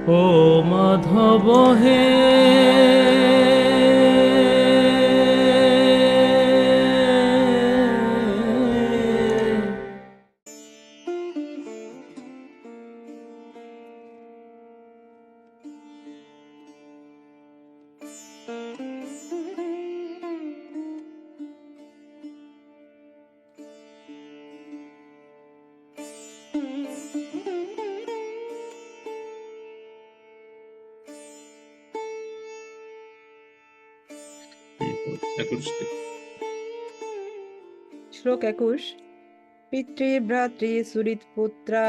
ও মাধব হে, শ্লোক 21। পিতৃভ্রাতৃ সুহৃৎপুত্রা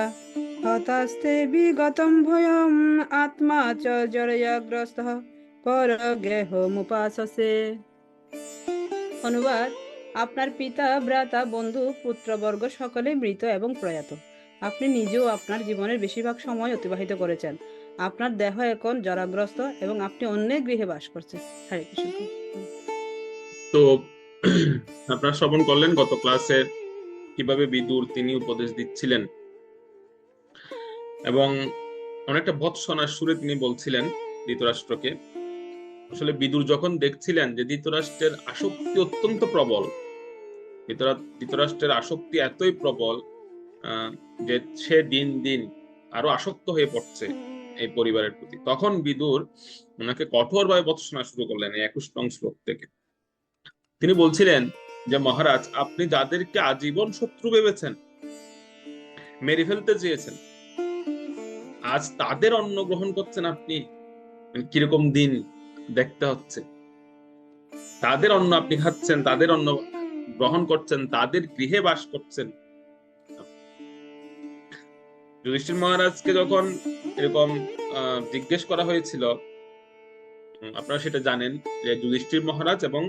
হতাস্তে বিগতম ভয়ম আত্মা চ জরয়াগ্রস্তঃ পরগেহমুপাসসে। অনুবাদ: আপনার পিতা, ভ্রাতা, বন্ধু, পুত্রবর্গ সকলেই মৃত এবং প্রয়াত। আপনি নিজেও আপনার জীবনের বেশিরভাগ সময় অতিবাহিত করেছেন। আপনার দেহ এখন জরাগ্রস্ত এবং আপনি অন্যের গৃহে বাস করছেন। হরে কৃষ্ণ। তো আপনারা শ্রবণ করলেন গত ক্লাসে কিভাবে বিদুর তিনি উপদেশ দিচ্ছিলেন এবং অনেকটা ভৎসনার সুরে তিনি বলছিলেন ধৃতরাষ্ট্রকে। আসলে বিদুর যখন দেখছিলেন যে ধৃতরাষ্ট্রের আসক্তি অত্যন্ত প্রবল, ধৃতরাষ্ট্রের আসক্তি এতই প্রবল যে সে দিন দিন আরো আসক্ত হয়ে পড়ছে এই পরিবারের প্রতি, তখন বিদুর ওনাকে কঠোরভাবে ভৎসনা শুরু করলেন এই 21 নং শ্লোক থেকে। তিনি বলছিলেন যে মহারাজ, আপনি যাদেরকে আজীবন শত্রু ভেবেছেন, মেরে ফেলতে চেয়েছেন, আজ তাদের অন্ন গ্রহণ করছেন আপনি। কিরকম দিন দেখতে হচ্ছে। তাদের অন্ন আপনি খাচ্ছেন, তাদের অন্ন গ্রহণ করছেন, তাদের গৃহে বাস করছেন। যুধিষ্ঠির মহারাজকে যখন এরকম জিজ্ঞেস করা হয়েছিল, আপনারা সেটা জানেন যে যুধিষ্ঠির মহারাজ এবং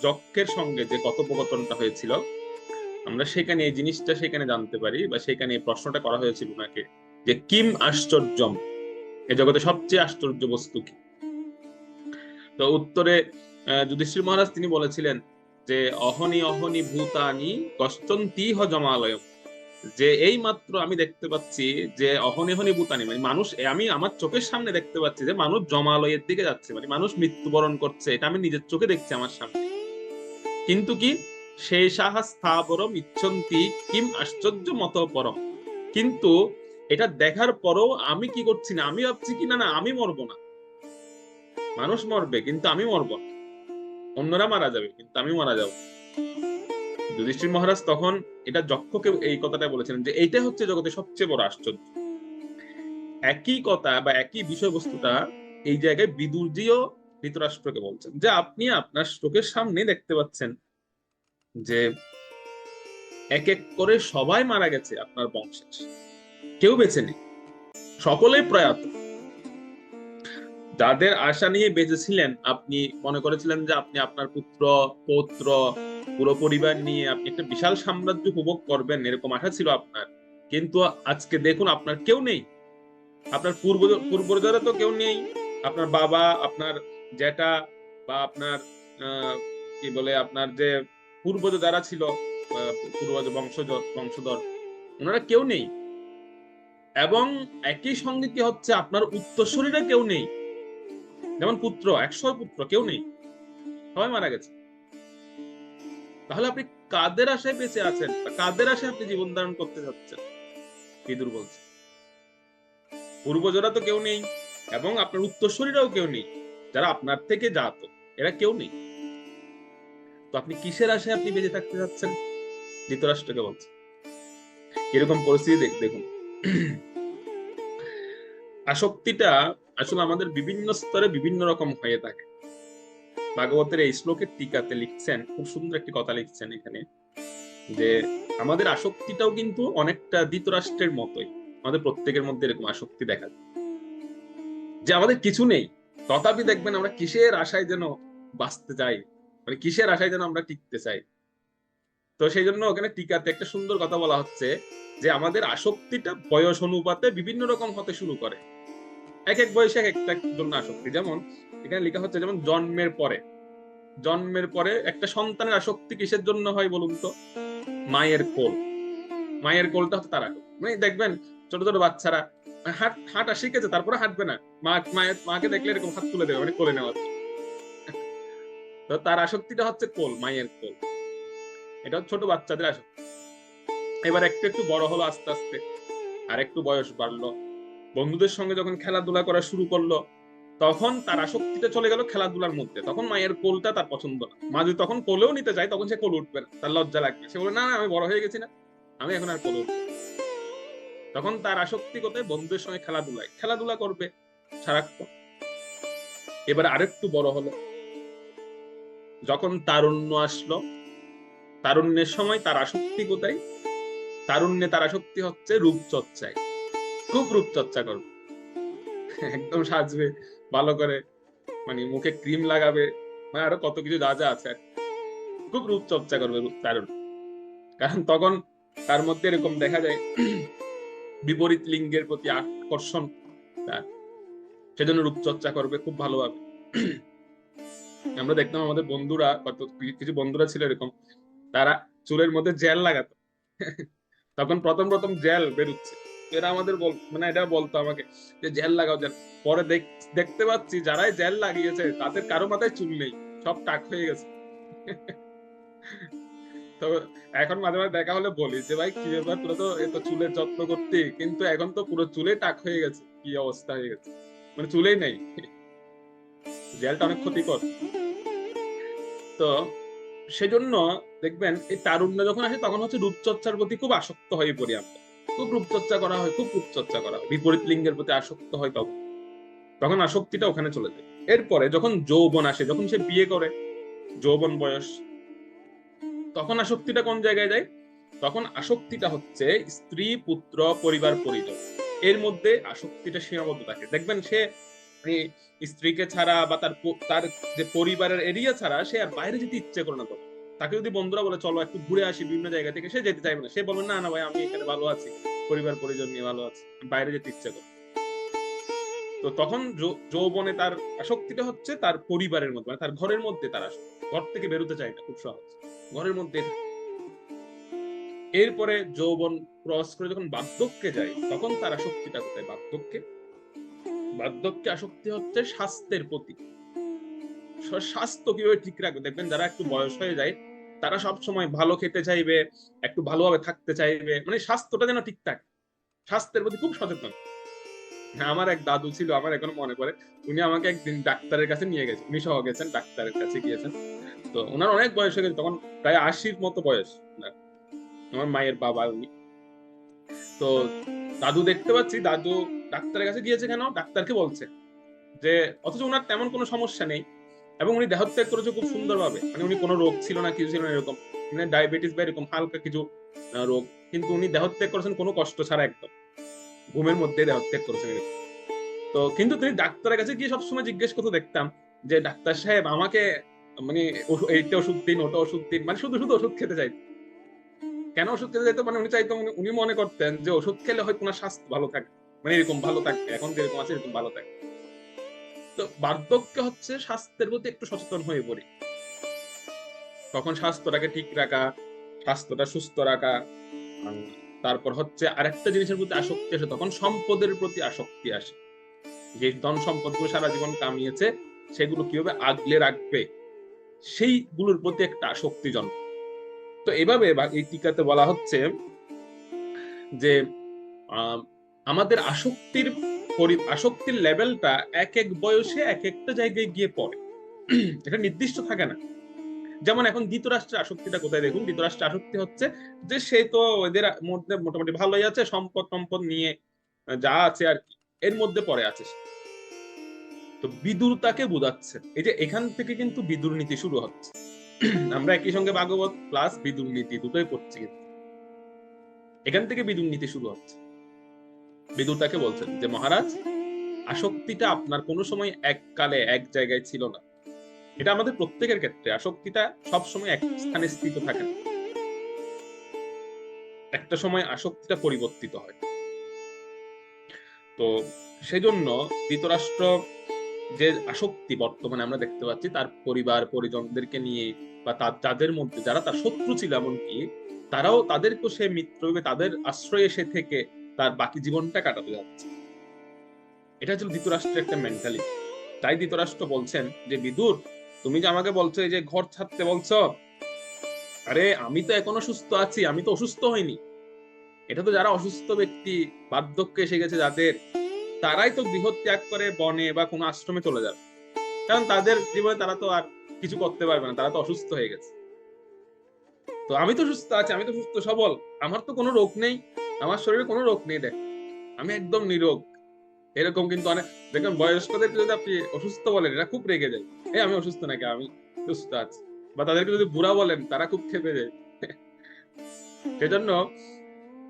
যক্ষের সঙ্গে যে কথোপকথনটা হয়েছিল, আমরা সেখানে এই জিনিসটা সেখানে জানতে পারি, বা সেখানে এই প্রশ্নটা করা হয়েছিল ওনাকে যে কিম আশ্চর্যম, এ জগতে সবচেয়ে আশ্চর্য বস্তু কি। তো উত্তরে যুধিষ্ঠির মহারাজ তিনি বলেছিলেন যে অহনি অহনি ভূতানি কষ্টন্তি হ জমালয়, যে এই মাত্র আমি দেখতে পাচ্ছি যে অহনি অহনি ভূতানি, মানে মানুষ, আমি আমার চোখের সামনে দেখতে পাচ্ছি যে মানুষ জমালয়ের দিকে যাচ্ছে, মানে মানুষ মৃত্যুবরণ করছে, এটা আমি নিজের চোখে দেখছি আমার সামনে। কিন্তু কি সেই সাহা স্থাবরম ইচ্ছন্তি কিম আশ্চর্য মত পরম, কিন্তু এটা দেখার পরও আমি কি করছি না, আমি ভাবছি কি না না আমি মরবো না, মানুষ মরবে কিন্তু আমি মরবো না, অন্যরা মারা যাবে কিন্তু আমি মারা যাবো। যুধিষ্ঠির মহারাজ তখন এটা যক্ষকে এই কথাটা বলেছিলেন যে এইটা হচ্ছে জগতে সবচেয়ে বড় আশ্চর্য। একই কথা বা একই বিষয়বস্তুটা এই জায়গায় বিদুরজিও ধৃতরাষ্ট্রকে বলছেন যে আপনি আপনার চোখের সামনে দেখতে পাচ্ছেন যে এক এক করে সবাই মারা গেছে আপনার বংশের, কেউ বেঁচে নেই, সকলেই প্রয়াত। যাদের আশা নিয়ে বেঁচেছিলেন, আপনি মনে করেছিলেন যে আপনি আপনার পুত্র পৌত্র পুরো পরিবার নিয়ে আপনি একটা বিশাল সাম্রাজ্য উপভোগ করবেন, এরকম আশা ছিল আপনার, কিন্তু আজকে দেখুন আপনার কেউ নেই, আপনার পূর্বজরা তো কেউ নেই, আপনার বাবা, আপনার জ্যাঠা, বা আপনার কি বলে আপনার যে পূর্বজ যারা ছিল, পূর্বজ বংশধর, ওনারা কেউ নেই। এবং একই সঙ্গে কি হচ্ছে, আপনার উত্তরসূরিরা কেউ নেই, যেমন পুত্র 100 পুত্র কেউ নেই, সবাই মারা গেছে। তাহলে আপনি কাদের আশায় বেঁচে আছেন বা কাদের আশায় আপনি জীবন ধারণ করতে যাচ্ছেন? বিদুর বলছে পূর্বজরা তো কেউ নেই এবং আপনার উত্তরসূরিরাও কেউ নেই, যারা আপনার থেকে জাত এরা কেউ নেই, তো আপনি কিসের আশায় আপনি বেঁচে থাকতে যাচ্ছেন? ধৃতরাষ্ট্রকে বলছে। এরকম পরিস্থিতি দেখুন। আসক্তিটা আসলে আমাদের বিভিন্ন স্তরে বিভিন্ন রকম হয়ে থাকে। ভাগবতের এই শ্লোকের টিকাতে লিখছেন, খুব সুন্দর একটি কথা লিখছেন এখানে, যে আমাদের আসক্তিটাও কিন্তু অনেকটা ধৃতরাষ্ট্রের মতোই, আমাদের প্রত্যেকের মধ্যে এরকম আসক্তি দেখা যায় যে আমাদের কিছু নেই, তথাপি দেখবেন আমরা কিসের আশায় যেন বাঁচতে চাই, মানে কিসের আশায় যেন আমরা টিকতে চাই। তো সেই জন্য ওখানে টিকাতে একটা সুন্দর কথা বলা হচ্ছে যে আমাদের আসক্তিটা বয়স অনুপাতে বিভিন্ন রকম হতে শুরু করে, এক এক বয়সে এক একটা জন্য আসক্তি। যেমন এখানে লেখা হচ্ছে, যেমন জন্মের পরে একটা সন্তানের আসক্তি কিসের জন্য হয় বলুন তো? মায়ের কোল, মায়ের কোলটা হচ্ছে তার আসক্তি। মানে দেখবেন ছোট ছোট বাচ্চারা হাঁটা শিখেছে, তারপরে হাঁটবে না, মাকে দেখলে এরকম হাত তুলে দেবে, মানে কোলে নেওয়ার। তো তার আসক্তিটা হচ্ছে কোল, মায়ের কোল। এটা ছোট বাচ্চাদের আসক্তি। এবার একটু একটু বড় হলো আস্তে আস্তে, আর একটু বয়স বাড়লো, বন্ধুদের সঙ্গে যখন খেলাধুলা করা শুরু করলো, তখন তার আসক্তিটা চলে গেল খেলাধুলার মধ্যে। তখন মায়ের কোলটা তার পছন্দ না। মা যদি তখন কোলেও নিতে যায়, তখন সে কোল উঠবে না, তার লজ্জা লাগবে। সে বলে, না না, আমি বড় হয়ে গেছি না, আমি এখন আর কোলে উঠবো না। তখন তার আসক্তি কোথায়? বন্ধুদের সঙ্গে খেলাধুলায়, খেলাধুলা করবে সারাক্ষণ। এবার আরেকটু বড় হলো, যখন তারুণ্য আসলো, তারুণ্যের সময় তার আসক্তি কোথায়? তারুণ্যে তার আসক্তি হচ্ছে রূপচর্চায়। খুব রূপচর্চা করবে, একদম সাজবে ভালো করে, মানে মুখে ক্রিম লাগাবে, মানে আরো কত কিছু যা যা আছে। খুব রূপচর্চা করবে তারুণ্য। কারণ তখন তার মধ্যে এরকম দেখা যায় বিপরীত লিঙ্গের প্রতি আকর্ষণ তার, সেজন্য রূপচর্চা করবে খুব ভালোভাবে। আমরা দেখতাম আমাদের বন্ধুরা, কত কিছু বন্ধুরা ছিল এরকম, তারা চুলের মধ্যে জেল লাগাতো। তখন প্রথম প্রথম জেল বেরোচ্ছে, এরা আমাদের মানে এটা বলতো আমাকে যে জেল লাগাও জেল। পরে দেখতে পাচ্ছি যারাই জেল লাগিয়েছে তাদের কারো মাথায় চুল নেই, সব টাক হয়ে গেছে। তো এখন মাঝে মাঝে দেখা হলে বলি যে ভাই, কি ব্যাপার, তোরা তো এত চুলের যত্ন করতি, কিন্তু এখন তো পুরো চুলে টাক হয়ে গেছে, কি অবস্থা হয়ে গেছে, মানে চুলেই নেই। জেলটা অনেক ক্ষতিকর। তো সেজন্য দেখবেন এই তারুণ্য যখন আসে, তখন হচ্ছে রূপচর্চার প্রতি খুব আসক্ত হয়ে পড়ি আমরা। খুব রূপচর্চা করা হয়, খুব রূপচর্চা করা হয়, বিপরীত লিঙ্গের প্রতি আসক্ত হয়, তখন তখন আসক্তিটা ওখানে চলে যায়। এরপরে যখন যৌবন আসে, যখন সে বিয়ে করে, যৌবন বয়স, তখন আসক্তিটা কোন জায়গায় যায়? তখন আসক্তিটা হচ্ছে স্ত্রী, পুত্র, পরিবার, পরিজন, এর মধ্যে আসক্তিটা সীমাবদ্ধ থাকে। দেখবেন সে স্ত্রীকে ছাড়া বা তার যে পরিবারের এরিয়া ছাড়া সে আর বাইরে যেতে ইচ্ছে করে না। তখন তাকে যদি বন্ধুরা বলে চলো একটু ঘুরে আসি বিভিন্ন জায়গা থেকে, সে যেতে চাইবে না। সে বলবে, না না ভাই, আমি এখানে ভালো আছি, পরিবার পরিজন নিয়ে ভালো আছি, বাইরে যেতে ইচ্ছে করে। তো তখন যৌবনে তার আসক্তিটা হচ্ছে তার পরিবারের মধ্যে, মানে তার ঘরের মধ্যে তার আসক্তি। ঘর থেকে বেরোতে চায় না, খুব সহজ, ঘরের মধ্যে। এরপরে যৌবন ক্রস করে যখন বার্ধক্যে যায়, তখন তার আসক্তিটা কোথায়? বার্ধক্যে আসক্তি হচ্ছে স্বাস্থ্যের প্রতি। স্বাস্থ্য কিভাবে ঠিক রাখবে? দেখবেন যারা একটু বয়স হয়ে যায়, তারা সব সময় ভালো খেতে চাইবে, একটু ভালোভাবে থাকতে চাইবে, মানে স্বাস্থ্যটা যেন ঠিকঠাক, স্বাস্থ্যের প্রতি খুব সচেতন। হ্যাঁ, আমার এক দাদু ছিল, আমার এখনো মনে পড়ে, উনি আমাকে একদিন ডাক্তারের কাছে নিয়ে গেছেন, উনি সহ গেছেন, ডাক্তারের কাছে গিয়েছেন। তো ওনার অনেক বয়স হয়ে গেছে, তখন প্রায় 80-র মতো বয়স ওনার, আমার মায়ের বাবা উনি। তো দাদু দেখতে পাচ্ছি, দাদু ডাক্তারের কাছে গিয়েছে কেন, ডাক্তারকে বলছে যে, অথচ ওনার তেমন কোনো সমস্যা নেই, এবং উনি দেহত্যাগ করেছে খুব সুন্দরভাবে, মানে উনি কোনো রোগ ছিল না, কিছু ছিল না এরকম, মানে ডায়াবেটিস বা এরকম হালকা কিছু রোগ, কিন্তু উনি দেহত্যাগ করেছেন কোনো কষ্ট ছাড়া, একদম ঘুমের মধ্যে দেহত্যাগ করেছেন এরকম। তো কিন্তু তিনি ডাক্তারের কাছে গিয়ে সবসময় জিজ্ঞেস করতে দেখতাম যে, ডাক্তার সাহেব আমাকে, মানে এইটা ওষুধ দিন, ওটা ওষুধ দিন, মানে শুধু শুধু ওষুধ খেতে চাইতেন। কেন ওষুধ খেতে চাইতো? মানে উনি চাইতো, উনি মনে করতেন যে ওষুধ খেলে হয়তো ওনার স্বাস্থ্য ভালো থাকে, মানে এরকম ভালো থাকবে, এখন যেরকম আছে এরকম ভালো থাকে। তো বার্ধক্য হচ্ছে স্বাস্থ্যের প্রতি একটু সচেতন হয়ে পড়ি, তখন স্বাস্থ্যটাকে ঠিক রাখা, স্বাস্থ্যটা সুস্থ রাখা। তারপর হচ্ছে আরেকটা জিনিসের প্রতি আসক্তি আসে, তখন সম্পদের প্রতি আসক্তি আসে, যে ধন সম্পদগুলো সারা জীবন কামিয়েছে সেগুলো কিভাবে আগলে রাখবে, সেইগুলোর প্রতি একটা আসক্তি জন্ম। তো এভাবে এই টিকাতে বলা হচ্ছে যে আমাদের আসক্তির লেভেলটা এক এক বয়সে এক একটা জায়গায় গিয়ে পড়ে, এটা নির্দিষ্ট থাকে না। যেমন এখন ধৃতরাষ্ট্রের আসক্তিটা কোথায়? দেখুন, ধৃতরাষ্ট্রের আসক্তি হচ্ছে যে সে তো ওদের মধ্যে মোটামুটি ভালোই আছে, সম্পদ টম্পদ নিয়ে যা আছে আর কি, এর মধ্যে পড়ে আছে সে। তো বিদুর তাকে বোঝাচ্ছে, এই যে এখান থেকে কিন্তু বিদুর নীতি শুরু হচ্ছে। আমরা একই সঙ্গে ভাগবত প্লাস বিদুর নীতি দুটোই পড়ছি, কিন্তু এখান থেকে বিদুর নীতি শুরু হচ্ছে। বিদুর তাকে বলছেন যে, মহারাজ, আসক্তিটা আপনার কোনো সময় এককালে এক জায়গায় ছিল না। এটা আমাদের প্রত্যেকের ক্ষেত্রে, আসক্তিটা সবসময় এক স্থানে স্থিত থাকে না, একটা সময় আসক্তিটা পরিবর্তিত হয়। তো সেজন্য ধৃতরাষ্ট্র যে আসক্তি বর্তমানে আমরা দেখতে পাচ্ছি, তার পরিবার পরিজনদেরকে নিয়ে, বা তাদের মধ্যে যারা তার শত্রু ছিল এমনকি, তারাও তাদেরকেও সে মিত্র, তাদের আশ্রয়ে সে থেকে তার বাকি জীবনটা কাটাতে যাচ্ছে। এটা ছিল ধৃতরাষ্ট্রের একটা মেন্টালিটি। তাই ধৃতরাষ্ট্র বলছেন যে বিদুর, তুমি যে আমাকে বলছো এই যে ঘর ছাড়তে বলছো, আরে আমি তো এখনো সুস্থ আছি, আমি তো অসুস্থ হইনি। এটা তো যারা অসুস্থ ব্যক্তি, বার্ধক্যে এসে গেছে যাদের, তারাই তো গৃহ ত্যাগ করে বনে বা কোনো আশ্রমে চলে যাবে, কারণ তাদের জীবনে তারা তো আর কিছু করতে পারবে না, তারা তো অসুস্থ হয়ে গেছে। তো আমি তো সুস্থ আছি, আমি তো সুস্থ সবল, আমার তো কোনো রোগ নেই, আমার শরীরে কোনো রোগ নেই, দেখ আমি একদম নিরোগ। এরকম কিন্তু অনেক দেখবেন বয়স্কদের যদি আপনি অসুস্থ বলেন, এরা খুব রেগে যায়, এই আমি অসুস্থ নাকি, আমি সুস্থ আছি। বা তাদেরকে যদি বুড়া বলেন, তারা খুব খেপে যায়। সেজন্য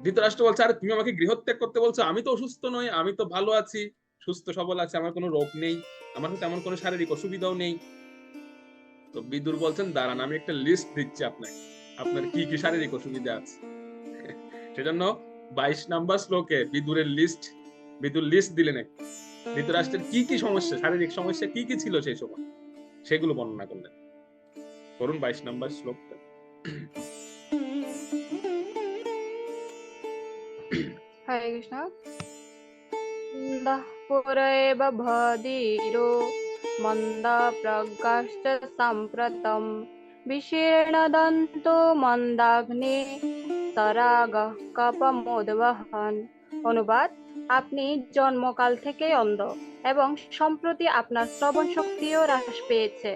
ধৃতরাষ্ট্র বলছে, আরে তুমি আমাকে গৃহত্যাগ করতে বলছো, আমি তো অসুস্থ নই, আমি তো ভালো আছি, সুস্থ সবল আছি, আমার কোনো রোগ নেই, আমার তো তেমন কোনো শারীরিক অসুবিধাও নেই। তো বিদুর বলছেন, দাঁড়ান আমি একটা লিস্ট দিচ্ছি আপনাকে, আপনার কি কি শারীরিক অসুবিধা আছে। সেজন্য 22 নম্বর শ্লোকে বিদুর লিস্ট দিলেন এক, ধৃতরাষ্ট্রের কি কি সমস্যা, শারীরিক সমস্যা কি কি ছিল সেই সময়, সেগুলো বর্ণনা করলেন। করুন 22 নম্বর শ্লোকটা। হরে কৃষ্ণ। মন্দঃ পুরৈব ভদীরো মন্দপ্রজ্ঞশ্চ সাম্প্রতম বিশীর্ণদন্তো মন্দাগ্নে সরাগঃ কপমোদ্বহন। অনুবাদ: আপনি জন্মকাল থেকেই অন্ধ এবং সম্প্রতি আপনার শ্রবণ শক্তিও হ্রাস পেয়েছে,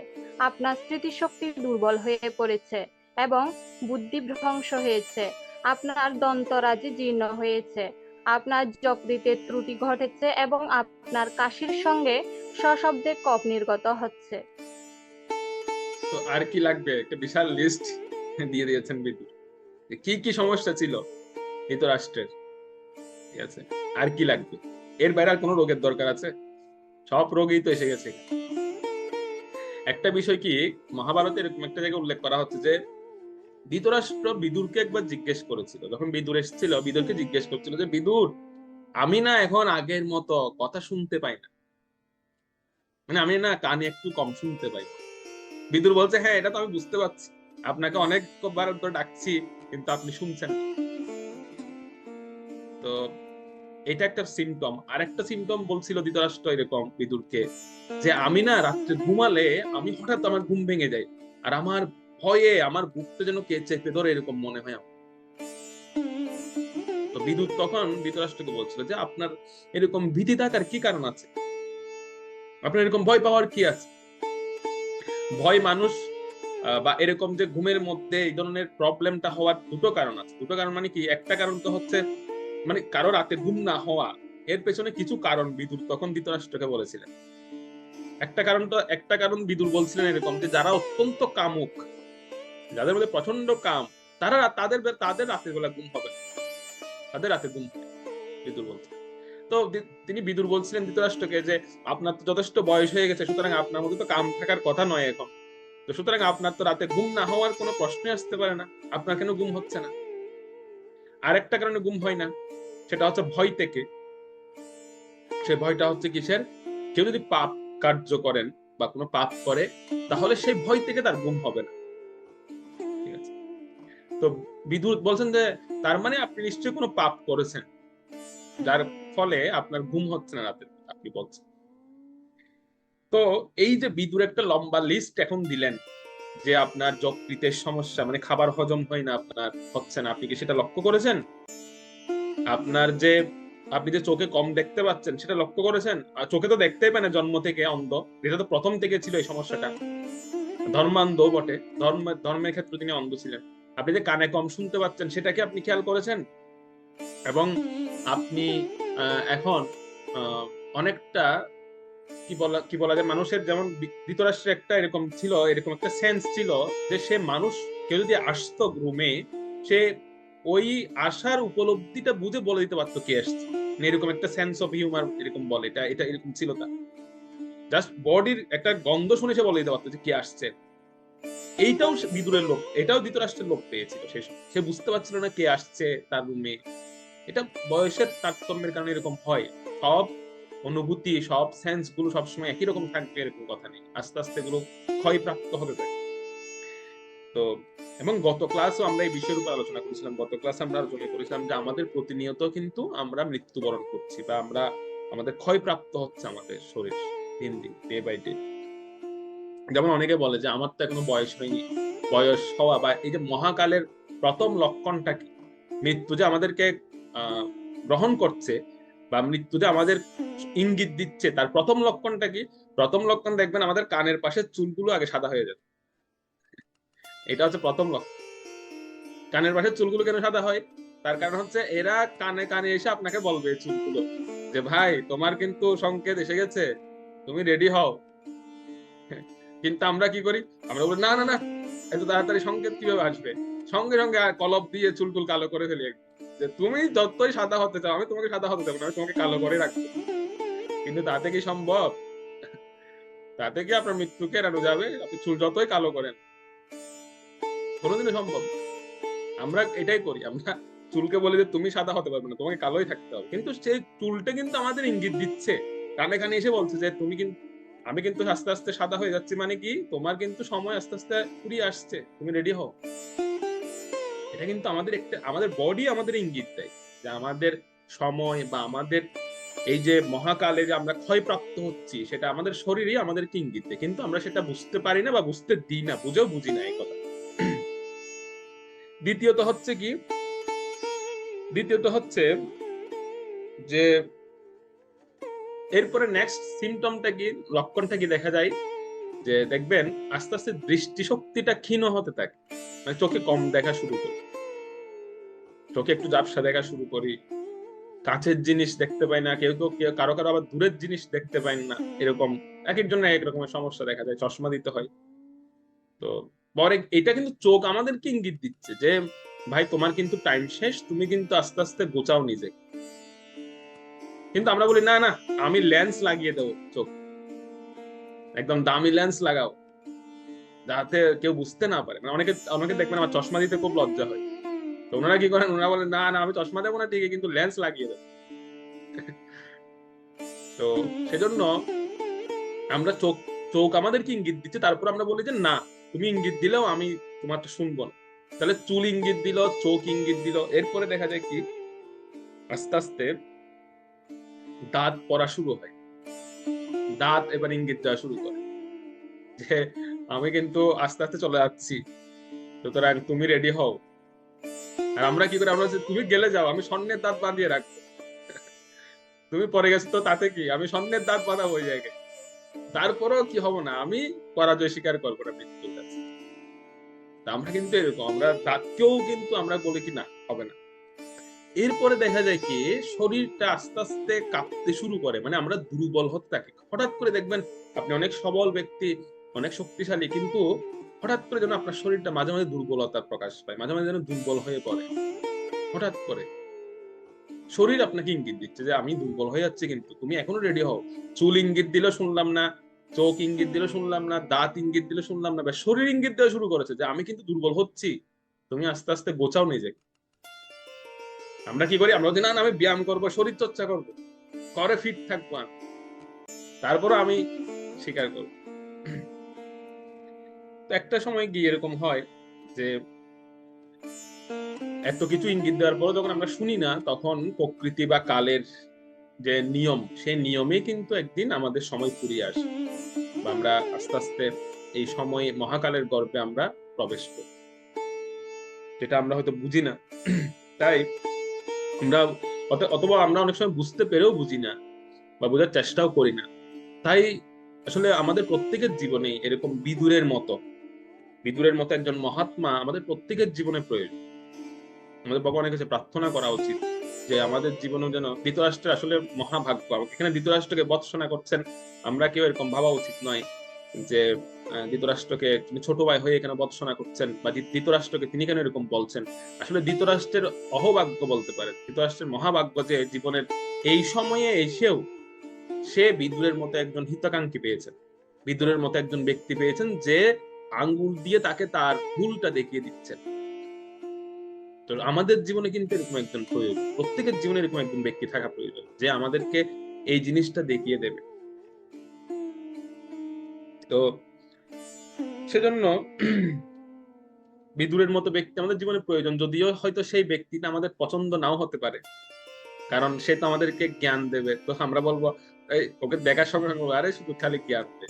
আপনার স্মৃতিশক্তি দুর্বল হয়ে পড়েছে এবং বুদ্ধি ভ্রংশ হয়েছে, আপনার দন্তরাজি জীর্ণ হয়েছে, আপনার যকৃতে ত্রুটি ঘটেছে এবং আপনার কাশির সঙ্গে সশব্দে কফ নির্গত হচ্ছে। তো আর কি লাগবে, একটা বিশাল লিস্ট দিয়ে দিয়েছেন বিদুর, যে কি কি সমস্যা ছিল ধৃতরাষ্ট্রের। ঠিক আছে, আর কি লাগবে, এর বাইরে আর কোনো রোগের দরকার আছে? সব রোগই তো এসে গেছে। একটা বিষয় কি, মহাভারতে এরকম একটা জায়গায় উল্লেখ করা হচ্ছে যে ধৃতরাষ্ট্র বিদুরকে একবার জিজ্ঞেস করেছিল, যখন বিদুর এসেছিল বিদুরকে জিজ্ঞেস করছিল যে বিদুর, আমি না এখন আগের মতো কথা শুনতে পাই না, মানে আমি না কানে একটু কম শুনতে পাই। বিদুর বলছে, হ্যাঁ এটা তো আমি বুঝতে পারছি, আপনাকে অনেকবার তো ডাকছি কিন্তু আপনি শুনছেন না। তো এটা একটা সিমটম। আর একটা সিমটম বলছিল ধৃতরাষ্ট্র এরকম বিদুরকে, যে আমি না রাত্রে ঘুমালে আমি হঠাৎ আমার ঘুম ভেঙে যায়, আর আমার ভয়ে আমার বুকটা যেন কে চেপে ধরে এরকম মনে হয় আমার। তো বিদুর তখন ধৃতরাষ্ট্রকে বলছিল যে আপনার এরকম ভীতি থাকার কি কারণ আছে, আপনার এরকম ভয় পাওয়ার কি আছে? ভয় মানুষ বা এরকম যে ঘুমের মধ্যে এই ধরনের প্রবলেমটা হওয়ার দুটো কারণ আছে। দুটো কারণ মানে কি, একটা কারণ তো হচ্ছে মানে কারো রাতে ঘুম না হওয়া, এর পেছনে কিছু কারণ বিদুর তখন ধৃতরাষ্ট্রকে বলেছিলেন। একটা কারণ বিদুর বলছিলেন এরকম যে যারা অত্যন্ত কামুক, যাদের মধ্যে প্রচন্ড কাম, তাদের রাতের বেলা ঘুম হবে না, তাদের রাতে ঘুম হবে, বিদুর বলছেন। তো তিনি বিদুর বলছিলেন ধৃতরাষ্ট্রকে যে আপনার তো যথেষ্ট বয়স হয়ে গেছে, সুতরাং আপনার মধ্যে তো কাম থাকার কথা নয় এখন, তো সুতরাং আপনার তো রাতে ঘুম না হওয়ার কোনো প্রশ্নই আসতে পারে না, আপনার কেন ঘুম হচ্ছে না? আরেকটা কারণে ঘুম হয় না, সেটা হচ্ছে ভয় থেকে। সে ভয়টা হচ্ছে কিসের, কেউ যদি পাপ কার্য করেন বা কোনো পাপ করে, তাহলে সেই ভয় থেকে তার ঘুম হবে না। ঠিক আছে, তো বিদুর বলছেন যে তার মানে আপনি নিশ্চয়ই কোনো পাপ করেছেন, যার ফলে আপনার ঘুম হচ্ছে না রাতে, আপনি বলছেন। তো এই যে বিদুর একটা লম্বা লিস্ট এখন দিলেন, যে আপনার যকৃতের সমস্যা, মানে খাবার হজম হয় না, আপনার হচ্ছে না, আপনি কি সেটা লক্ষ্য করেছেন? আপনার যে আপনি যে চোখে কম দেখতে পাচ্ছেন, সেটা লক্ষ্য করেছেন? আর চোখে তো দেখতেই পায় না, জন্ম থেকে অন্ধ, এটা তো প্রথম থেকে ছিল এই সমস্যাটা, ধর্মান্ধ বটে, ধর্মের ক্ষেত্রে তিনি অন্ধ ছিলেন। আপনি যে কানে কম শুনতে পাচ্ছেন, সেটা কি আপনি খেয়াল করেছেন? এবং আপনি এখন অনেকটা কি বলা যায়, মানুষের যেমন ধৃতরাষ্ট্রের একটা এরকম ছিল, এরকম একটা সেন্স ছিল যে সে মানুষ, কেউ যদি আসতো রুমে, সে ওই আসার উপলব্ধিটা বুঝে বলে দিতে পারতো কে আসছে, মানে এরকম একটা সেন্স অফ হিউমার এরকম বলে, এটা এটা এরকম ছিল তার। জাস্ট বডির একটা গন্ধ শুনে সে বলে দিতে পারতো যে কে আসছে। এইটাও বিদুরের লোক, এটাও ধৃতরাষ্ট্রের লোক পেয়েছিল সেই সময়, সে বুঝতে পারছিল না কে আসছে তার রুমে। এটা বয়সের তারতম্যের কারণে এরকম হয়। সব অনুভূতি, সব সেন্স গুলো সবসময় একই রকম থাকবে এরকম কথা নেই, আস্তে আস্তে এগুলো ক্ষয়প্রাপ্ত হবে। তো এবং গত ক্লাসও আমরা এই বিষয়ের উপর আলোচনা করেছিলাম, গত ক্লাসে আমরা আলোচনা করেছিলাম যে আমাদের প্রতিনিয়ত কিন্তু আমরা মৃত্যুবরণ করছি, বা আমরা আমাদের ক্ষয়প্রাপ্ত হচ্ছে আমাদের শরীর দিন দিন, ডে বাই ডে। যেমন অনেকে বলে যে আমার তো এখনো বয়স হয়নি, বয়স হওয়া বা এই যে মহাকালের প্রথম লক্ষণটা কি, মৃত্যু যে আমাদেরকে গ্রহণ করছে বা মৃত্যু যে আমাদের ইঙ্গিত দিচ্ছে, তার প্রথম লক্ষণটা কি? প্রথম লক্ষণ দেখবেন আমাদের কানের পাশের চুলগুলো আগে সাদা হয়ে যাবে। এটা হচ্ছে প্রথম লক্ষণ। কানের পাশের চুলগুলো কেন সাদা হয়? তার কারণ হচ্ছে এরা কানে কানে এসে আপনাকে বলবে চুলগুলো যে ভাই তোমার কিন্তু সংকেত এসে গেছে, তুমি রেডি হও। কিন্তু আমরা কি করি? আমরা বলি না না না, এত তাড়াতাড়ি সংকেত কিভাবে আসবে? সঙ্গে সঙ্গে কলপ দিয়ে চুল টুল কালো করে ফেলি যে তুমি যতই সাদা হতে চাও আমি তোমাকে সাদা হতে দেবো না, আমি তোমাকে কালো করে রাখবো। কিন্তু তাতে কি সম্ভব? তাতে কি আপনার মৃত্যুকে এড়ানো যাবে? আপনি চুল যতই কালো করেন, কোনোদিনও সম্ভব না। আমরা এটাই করি, আমরা চুলকে বলি যে তুমি সাদা হতে পারবে না, তোমাকে কালোই থাকতে হবে। কিন্তু সেই চুলটা কিন্তু আমাদের ইঙ্গিত দিচ্ছে, কানে কানে এসে বলছে যে তুমি কিন্তু, আমি কিন্তু আস্তে আস্তে সাদা হয়ে যাচ্ছি, মানে কি তোমার কিন্তু সময় আস্তে আস্তে ফুরিয়ে আসছে, তুমি রেডি হও। এটা কিন্তু আমাদের একটা, আমাদের বডি আমাদের ইঙ্গিত দেয় যে আমাদের সময় বা আমাদের এই যে মহাকালে যে আমরা ক্ষয়প্রাপ্ত হচ্ছি, সেটা আমাদের শরীরই আমাদেরকে ইঙ্গিত দেয়, কিন্তু আমরা সেটা বুঝতে পারি না বা বুঝতে দিই না, বুঝেও বুঝি না এই কথা। দ্বিতীয়ত হচ্ছে কি, দ্বিতীয়ত হচ্ছে যে এরপরে নেক্সট সিমটমটা কি, লক্ষণটা কি দেখা যায় যে দেখবেন আস্তে আস্তে দৃষ্টিশক্তিটা ক্ষীণ হতে থাকে, মানে চোখে কম দেখা শুরু করি, চোখে একটু ঝাপসা দেখা শুরু করি, কাছের জিনিস দেখতে পাই না, কেউ কেউ কারো কারো আবার দূরের জিনিস দেখতে পাই না, এরকম এক একজনের এক রকমের সমস্যা দেখা যায়, চশমা দিতে হয়। তো পরে এটা কিন্তু চোখ আমাদেরকে ইঙ্গিত দিচ্ছে যে ভাই তোমার কিন্তু টাইম শেষ, তুমি কিন্তু আস্তে আস্তে গোছাও নিজে। কিন্তু আমরা বলি না না, আমি লেন্স লাগিয়ে দেবো, চোখ একদম দামি লেন্স লাগাও যাতে কেউ বুঝতে না পারে। মানে অনেকে অনেকে দেখবেন আমার চশমা দিতে খুব লজ্জা হয়, তো ওনারা কি করেন, ওনারা বলেন না না আমি চশমা দেবো না ঠিকই, কিন্তু লেন্স লাগিয়ে দেবো। তো সেজন্য আমরা চোখ, চোখ আমাদেরকে ইঙ্গিত দিচ্ছে, তারপর আমরা বলি যে না তুমি ইঙ্গিত দিলেও আমি তোমারটা শুনবো না। তাহলে চুল ইঙ্গিত দিল, চোখ ইঙ্গিত দিল, এরপরে দেখা যায় কি আস্তে আস্তে দাঁত পড়া শুরু হয়, দাঁত এবার ইঙ্গিত দেওয়া শুরু করে যে আমি কিন্তু আস্তে আস্তে চলে যাচ্ছি, সুতরাং তুমি রেডি হও। আর আমরা কি করি, আমরা তুমি গেলে যাও, আমি স্বর্ণের দাঁত বাঁধিয়ে রাখবো, তুমি পরে গেছো তো তাতে কি, আমি স্বর্ণের দাঁত বাঁধাবো ওই জায়গায়, তারপরেও কি হবো না, আমি পরাজয় স্বীকার করবো না মৃত্যুর কাছে। আমরা কিন্তু এরকম, আমরা দাঁতকেও কিন্তু আমরা বলি কি না হবে না। এরপরে দেখা যায় কি শরীরটা আস্তে আস্তে কাঁপতে শুরু করে, মানে আমরা দুর্বল হতে থাকি। হঠাৎ করে দেখবেন আপনি অনেক সবল ব্যক্তি, অনেক শক্তিশালী, কিন্তু হঠাৎ করে যেন আপনার শরীরটা মাঝে মাঝে দুর্বলতার প্রকাশ পায়, মাঝে মাঝে যেন দুর্বল হয়ে পড়ে। হঠাৎ করে শরীর আপনাকে ইঙ্গিত দিচ্ছে যে আমি দুর্বল হয়ে যাচ্ছি, কিন্তু তুমি এখনো রেডি হও। চুল ইঙ্গিত দিলে শুনলাম না, চোখ ইঙ্গিত দিলে শুনলাম না, দাঁত ইঙ্গিত দিলে শুনলাম না, শরীর ইঙ্গিত দেওয়া শুরু করেছে যে আমি কিন্তু দুর্বল হচ্ছি, তুমি আস্তে আস্তে গোছাও নিজেকে। আমরা কি করি, আমরা বলি না না আমি ব্যায়াম করবো, শরীর চর্চা করবো, করে ফিট থাকবো, আমি তারপরও আমি স্বীকার করবো। তো একটা সময় গিয়ে এরকম হয় যে এত কিছু ইঙ্গিত দেওয়ার পরও যখন আমরা শুনি না, তখন প্রকৃতি বা কালের যে নিয়ম, সেই নিয়মে কিন্তু একদিন আমাদের সময় ফুরিয়ে আসে, বা আমরা আস্তে আস্তে এই সময় মহাকালের গর্ভে আমরা প্রবেশ করি, যেটা আমরা হয়তো বুঝি না। তাই আমরা অথবা আমরা অনেক সময় বুঝতে পেরেও বুঝি না বা বোঝার চেষ্টাও করি না। তাই আসলে আমাদের প্রত্যেকের জীবনে এরকম বিদুরের মতো একজন মহাত্মা আমাদের প্রত্যেকের জীবনে প্রয়োজন। আমাদের ভগবানের কাছে প্রার্থনা করা উচিত যে আমাদের জীবনে যেন, ধৃতরাষ্ট্রের আসলে মহাভাগ্য, এখানে ধৃতরাষ্ট্রকে বৎসনা করছেন, আমরা কেউ এরকম ভাবা উচিত নয় যে ধৃতরাষ্ট্রকে তিনি ছোট ভাই হয়ে এখানে বৎসনা করছেন, বা ধৃতরাষ্ট্রকে তিনি কেন এরকম বলছেন। আসলে ধৃতরাষ্ট্রের অহভাগ্য বলতে পারেন, ধৃতরাষ্ট্রের মহাভাগ্য যে জীবনের এই সময়ে এসেও সে বিদুরের মতো একজন হিতাকাঙ্ক্ষী পেয়েছেন, বিদুরের মতো একজন ব্যক্তি পেয়েছেন যে আঙ্গুল দিয়ে তাকে তার ভুলটা দেখিয়ে দিচ্ছেন। তো আমাদের জীবনে কিন্তু এরকম একজন প্রয়োজন, প্রত্যেকের জীবনে এরকম একজন ব্যক্তি থাকা প্রয়োজন যে আমাদেরকে এই জিনিসটা দেখিয়ে দেবে। তো সেজন্য বিদুরের মতো ব্যক্তি আমাদের জীবনে প্রয়োজন, যদিও হয়তো সেই ব্যক্তিটা আমাদের পছন্দ নাও হতে পারে, কারণ সে তো আমাদেরকে জ্ঞান দেবে, তো আমরা বলবো এই ওকে দেখার সঙ্গে সঙ্গে বলবো, আরে শুধু খালি জ্ঞান দে,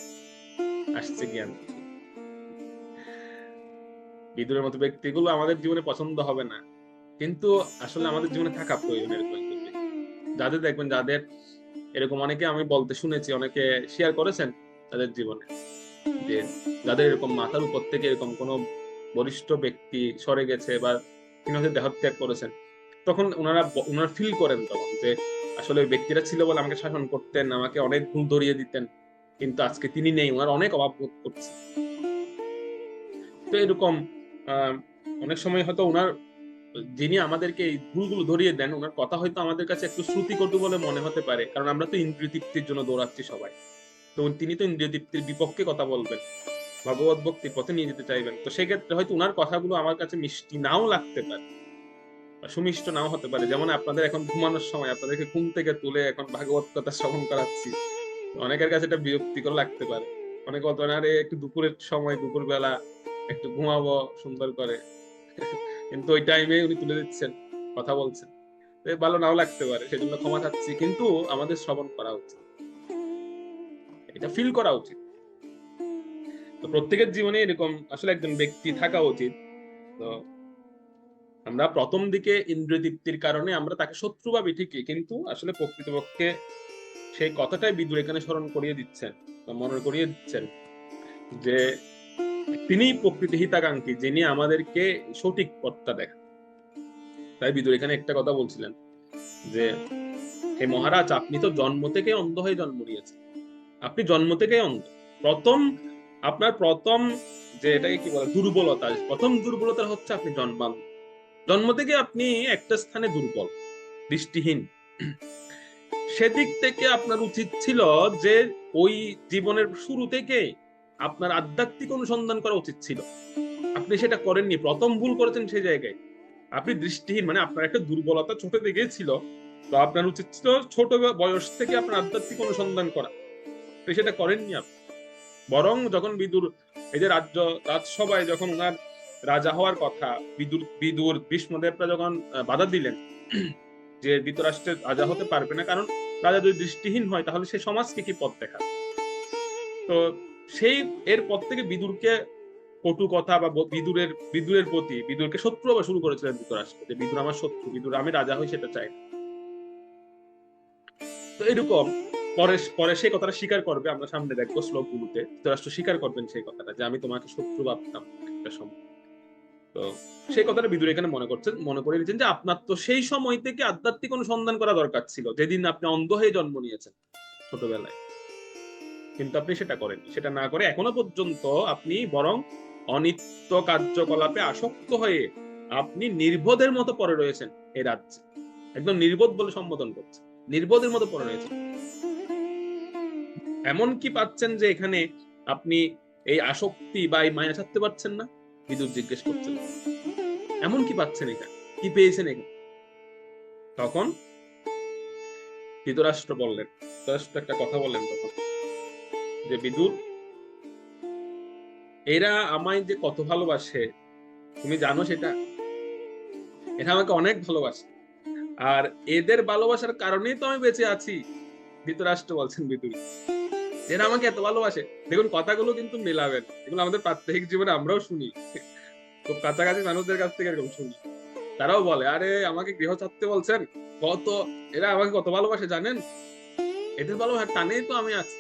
আসছে জ্ঞান। বিদুরের মতো ব্যক্তিগুলো আমাদের জীবনে পছন্দ হবে না, কিন্তু আসলে আমাদের জীবনে থাকা প্রয়োজন এরকম একজন ব্যক্তি। যাদের দেখবেন, যাদের এরকম অনেকে আমি বলতে শুনেছি, অনেকে শেয়ার করেছেন তাদের জীবনে, যে যাদের এরকম মাথার উপর থেকে এরকম কোনো বরিষ্ঠ ব্যক্তি সরে গেছে বা তিনি হয়তো দেহত্যাগ করেছেন, তখন ওনারা ফিল করেন তখন যে আসলে ওই ব্যক্তিরা ছিল বলে আমাকে শাসন করতেন, আমাকে অনেক ভুল ধরিয়ে দিতেন, কিন্তু আজকে তিনি নেই, ওনার অনেক অভাব বোধ করছে। তো এরকম আহ অনেক সময় হয়তো ওনার, যিনি আমাদেরকে এই ভুলগুলো ধরিয়ে দেন, ওনার কথা হয়তো আমাদের কাছে একটু শ্রুতিকটু বলে মনে হতে পারে, কারণ আমরা তো ইন্দ্রিয় তৃপ্তির জন্য দৌড়াচ্ছি সবাই। তো তিনি তো ইন্দ্রিয় তৃপ্তির বিপক্ষে কথা বলবেন, ভগবত ভক্তির পথে নিয়ে যেতে চাইবেন। তো সেক্ষেত্রে হয়তো উনার কথাগুলো আমার কাছে মিষ্টি নাও লাগতে পারে বা সুমিষ্ট নাও হতে পারে। যেমন আপনাদের এখন ঘুমানোর সময় আপনাদেরকে ঘুম থেকে তুলে এখন ভাগবত কথা শ্রবণ করাচ্ছি, অনেকের কাছে এটা বিরক্তিকর লাগতে পারে। অনেকে বলতে পারে, আরে একটু দুপুরের সময়, দুপুর বেলা একটু ঘুমাবো সুন্দর করে, কিন্তু ওই টাইমে উনি তুলে দিচ্ছেন, কথা বলছেন, ভালো নাও লাগতে পারে, সেজন্য ক্ষমা চাচ্ছি, কিন্তু আমাদের শ্রবণ করা উচিত, এটা ফিল করা উচিত। তো প্রত্যেকের জীবনে এরকম আসলে একজন ব্যক্তি থাকা উচিত। তো আমরা প্রথম দিকে ইন্দ্রিয়তৃপ্তির কারণে আমরা তাকে শত্রু ভাবি ঠিকই, কিন্তু আসলে প্রকৃতপক্ষে সেই কথাটাই বিদুর এখানে স্মরণ করিয়ে দিচ্ছেন বা মনে করিয়ে দিচ্ছেন যে তিনি প্রকৃতি হিতাকাঙ্ক্ষী, যিনি আমাদেরকে সঠিক পথটা দেখান। তাই বিদুর এখানে একটা কথা বলছিলেন যে হে মহারাজ, আপনি তো জন্ম থেকে অন্ধ হয়ে জন্ম নিয়েছেন, আপনি জন্ম থেকে অন্ধ। আপনার প্রথম যে এটাকে কি বলে দুর্বলতা, প্রথম দুর্বলতা হচ্ছে আপনি জন্ম থেকে আপনি একটা স্থানে দুর্বল, দৃষ্টিহীন। সেদিক থেকে আপনার উচিত ছিল যে ওই জীবনের শুরু থেকে আপনার আধ্যাত্মিক অনুসন্ধান করা উচিত ছিল, আপনি সেটা করেননি, প্রথম ভুল করেছেন সেই জায়গায়। আপনি দৃষ্টিহীন, মানে আপনার একটা দুর্বলতা ছোট থেকেই ছিল, তো আপনার উচিত ছিল ছোট বয়স থেকে আপনার আধ্যাত্মিক অনুসন্ধান করা, সেটা করেননি আপনি। বরং যখন বিদুর এই যে রাজসভায় যখন ওনার রাজা হওয়ার কথা, বিদুর ভীষ্মদেবরা যখন বাধা দিলেন যে ধৃতরাষ্ট্রের রাজা হতে পারবে না, কারণ রাজা যদি দৃষ্টিহীন হয় তাহলে সে সমাজকে কি পথ দেখাবে। তো সেই এর পর থেকে বিদুরকে কটু কথা বা বিদুরের প্রতি বিদুরকে শত্রু হওয়া শুরু করেছিলেন ধৃতরাষ্ট্র, যে বিদুর আমার শত্রু, বিদুর আমি রাজা হই সেটা চাই। তো এরকম পরে পরে সেই কথাটা স্বীকার করবে, আমরা সামনে দেখবো শ্লোকগুলোতে ধৃতরাষ্ট্র স্বীকার করবেন সেই কথাটা, যে আমি তোমাকে শত্রু ভাবতাম একটা সময়। তো সেই কথাটা বিদুর এখানে মনে করে দিচ্ছেন যে আপনার তো সেই সময় থেকে আধ্যাত্মিক অনুসন্ধান করা দরকার ছিল, যেদিন আপনি অন্ধ হয়ে জন্ম নিয়েছেন ছোটবেলায়, কিন্তু আপনি সেটা করেননি। সেটা না করে এখনো পর্যন্ত আপনি বরং অনিত্য কার্যকলাপে আসক্ত হয়ে আপনি নির্বোধের মতো পড়ে রয়েছেন এই রাজ্যে, একদম নির্বোধ বলে সম্বোধন করছে, নির্বোধের মতো পড়ে রয়েছেন। এমন কি পাচ্ছেন যে এখানে আপনি এই আসক্তি বা এই মায়া ছাড়তে পারছেন না? বিদুর জিজ্ঞেস করছেন, এমন কি পাচ্ছেন এখানে, কি পেয়েছেন এখানে? তখন ধৃতরাষ্ট্র একটা কথা বললেন তখন, যে বিদুর, এরা আমায় যে কত ভালোবাসে তুমি জানো সেটা? এরা আমাকে অনেক ভালোবাসে, আর এদের ভালোবাসার কারণেই তো আমি বেঁচে আছি। ধৃতরাষ্ট্র বলছেন বিদুর, এরা আমাকে এত ভালোবাসে। দেখুন কথাগুলো কিন্তু মেলাবেন, এগুলো আমাদের প্রাত্যহিক জীবনে আমরাও শুনি, খুব কাছাকাছি মানুষদের কাছ থেকে এরকম শুনি। তারাও বলে, আরে আমাকে গৃহ ছাড়তে বলছেন, এরা আমাকে কত ভালোবাসে জানেন, এদের ভালোবাসার টানেই তো আমি আছি।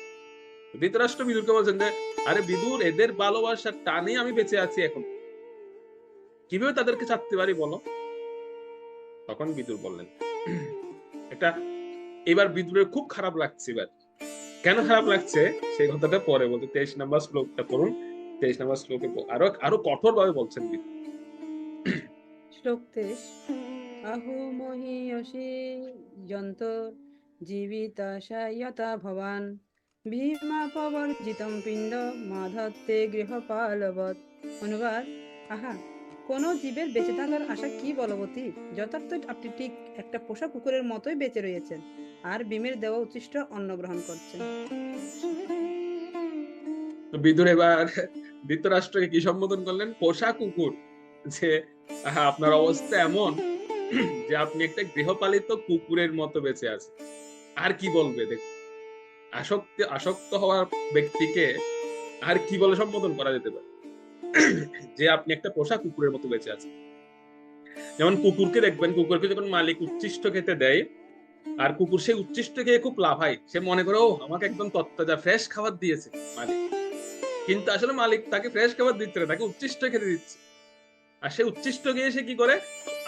ধৃতরাষ্ট্র বিদুরকে বলছেন যে আরে বিদুর, এদের ভালোবাসার টানেই আমি বেঁচে আছি এখন, কিভাবে তাদেরকে ছাড়তে পারি বলো? তখন বিদুর বললেন এটা, এবার বিদুরের খুব খারাপ লাগছে। এবার কেন খারাপ লাগছে সেই কথাটা পরে বলতে, 23 নম্বর শ্লোকটা পড়ুন। 23 নম্বর শ্লোকে আরো কঠোর ভাবে বলছেন বিদুর। শ্লোক 23। আহু মহীয়সী যন্তর জীবিতাশায়তা ভবান ভীমাপবর্জিতম পিণ্ড মাধত্তে গৃহপালবৎ। অনুবাদ, আহা, কোনো জীবের বেঁচে থাকার আশা কি বলবতী, যথার্থ আপনি ঠিক একটা পোষা কুকুরের মতোই বেঁচে রয়েছেন আর ভীমের দেওয়া উচ্ছিষ্ট অন্ন গ্রহণ করছেন। তো বিদুর এবার ধৃতরাষ্ট্রকে কি সম্বোধন করলেন? পোষা কুকুর, যে আপনার অবস্থা এমন, যে আপনি একটা গৃহপালিত কুকুরের মতো বেঁচে আছেন। আর কি বলবে দেখ, আসক্ত হওয়ার ব্যক্তিকে আর কি বলে সম্বোধন করা যেতে পারে? যে আপনি একটা পোষা কুকুরের মতো বেঁচে আছেন। যেমন কুকুরকে দেখবেন, কুকুরকে যখন মালিক উচ্ছিষ্ট খেতে দেয়, আর কুকুর সেই উচ্ছিষ্ট খেয়ে খুব লাফায়, সে মনে করে ও আমাকে একদম তত্তাজা ফ্রেশ খাবার দিয়েছে মালিক, কিন্তু আসলে মালিক তাকে ফ্রেশ খাবার দিচ্ছে না, তাকে উচ্ছিষ্ট খেতে দিচ্ছে। আর সে উচ্ছিষ্ট খেয়ে সে কি করে,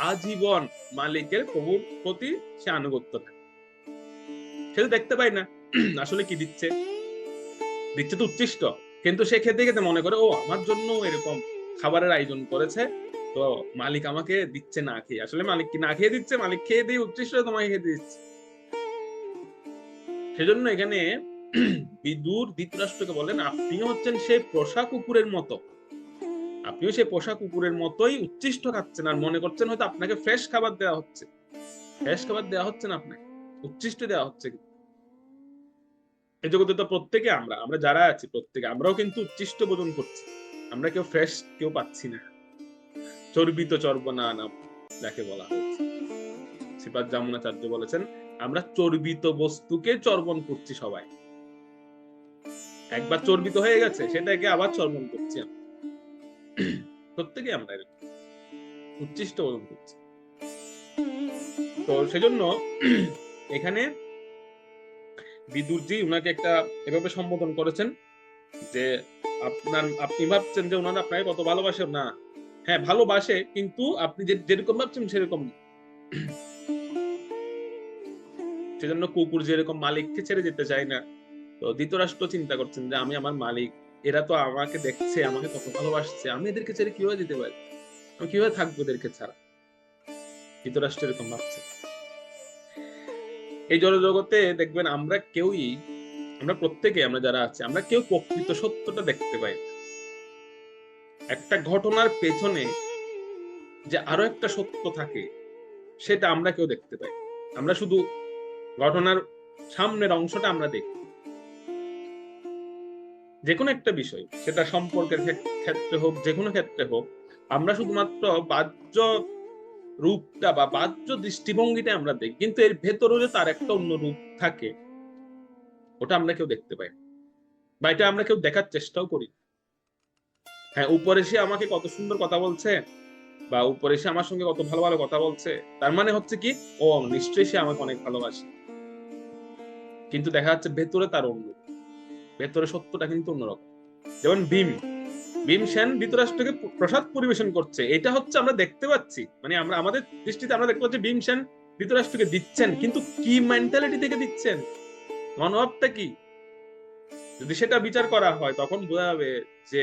আজীবন মালিকের প্রভুর প্রতি সে আনুগত্য থাকে। সে তো দেখতে পায় না আসলে কি দিচ্ছে, দিচ্ছে তো উচ্ছিষ্ট, কিন্তু সে খেতে খেতে মনে করে ও আমার জন্য এরকম খাবারের আয়োজন করেছে, তো মালিক আমাকে দিচ্ছে না খেয়ে। আসলে মালিক কি না খেয়ে দিচ্ছে? মালিক খেয়ে দিয়ে উচ্ছিষ্ট তোমাকে খেতে দিচ্ছে। সেজন্য এখানে বিদুর ধৃতরাষ্ট্রকে বলেন, আপনিও হচ্ছেন সেই পোষা কুকুরের মতো, আপনিও সেই পোষা কুকুরের মতোই উচ্ছিষ্ট খাচ্ছেন, আর মনে করছেন হয়তো আপনাকে ফ্রেশ খাবার দেওয়া হচ্ছে। ফ্রেশ খাবার দেওয়া হচ্ছে না, আপনাকে উচ্ছিষ্ট দেওয়া হচ্ছে। এই জগতে তো প্রত্যেকে আমরা যারা আছি প্রত্যেকে আমরাও কিন্তু উচ্ছিষ্ট ভোজন করছি, আমরা কেউ ফ্রেশ কেউ পাচ্ছি না। চর্বিত চর্বনা নাম যাকে বলা হয়েছে, শ্রীপাদ যমুনাচার্য বলেছেন আমরা চর্বিত বস্তুকে চর্বণ করছি সবাই। একবার চর্বিত হয়ে গেছে সেটাকে আবার চর্বণ করছি আমরা। প্রত্যেকে আমরা এরকম উচ্ছিষ্ট ভোজন করছি। তো সেজন্য এখানে বিদুরজি উনাকে একটা এভাবে সম্বোধন করেছেন যে আপনি ভাবছেন যে ওনারা আপনাকে কত ভালোবাসে না, হ্যাঁ ভালোবাসে, কিন্তু আপনি যেরকম ভাবছেন সেরকম। সেজন্য কুকুর যেরকম মালিককে ছেড়ে যেতে চায় না, তো ধৃতরাষ্ট্র চিন্তা করছেন যে আমি আমার মালিক, এরা তো আমাকে দেখছে, আমাকে কত ভালোবাসছে, আমি এদেরকে ছেড়ে কিভাবে যেতে পারি, আমি কিভাবে থাকবো এদেরকে ছাড়া। ধৃতরাষ্ট্র এরকম ভাবছে। এই জড়জগতে দেখবেন আমরা প্রত্যেকে আমরা যারা আছি আমরা কেউ প্রকৃত সত্যটা দেখতে পাই না। একটা ঘটনার পেছনে যে আরো একটা সত্য থাকে সেটা আমরা কেউ দেখতে পাই। আমরা শুধু ঘটনার সামনের অংশটা আমরা দেখি। যে কোনো একটা বিষয়, সেটা সম্পর্কের ক্ষেত্রে হোক, যে কোনো ক্ষেত্রে হোক, আমরা শুধুমাত্র বাহ্য রূপটা বা বাহ্য দৃষ্টিভঙ্গিটা আমরা দেখি, কিন্তু এর ভেতরে যে তার একটা অন্য রূপ থাকে ওটা আমরা কেউ দেখতে পাই, বা এটা আমরা কেউ দেখার চেষ্টাও করি। হ্যাঁ, উপরে সে আমাকে কত সুন্দর কথা বলছে, বা উপরে সে আমার সঙ্গে কত ভালো ভালো কথা বলছে, তার মানে হচ্ছে কি ও নিশ্চয়ই সে আমাকে অনেক ভালোবাসে, কিন্তু দেখা যাচ্ছে ভেতরে তার অন্য, ভেতরে সত্যটা কিন্তু অন্যরকম। যেমন ভীম সেন ধৃতরাষ্ট্রকে প্রসাদ পরিবেশন করছে, এটা হচ্ছে আমরা দেখতে পাচ্ছি, মানে আমরা আমাদের দৃষ্টিতে আমরা দেখতে পাচ্ছি ভীম সেন ধৃতরাষ্ট্রকে দিচ্ছেন, কিন্তু কি মেন্টালিটি থেকে দিচ্ছেন, মনোভাবটা কি, যদি সেটা বিচার করা হয় তখন বোঝা যাবে যে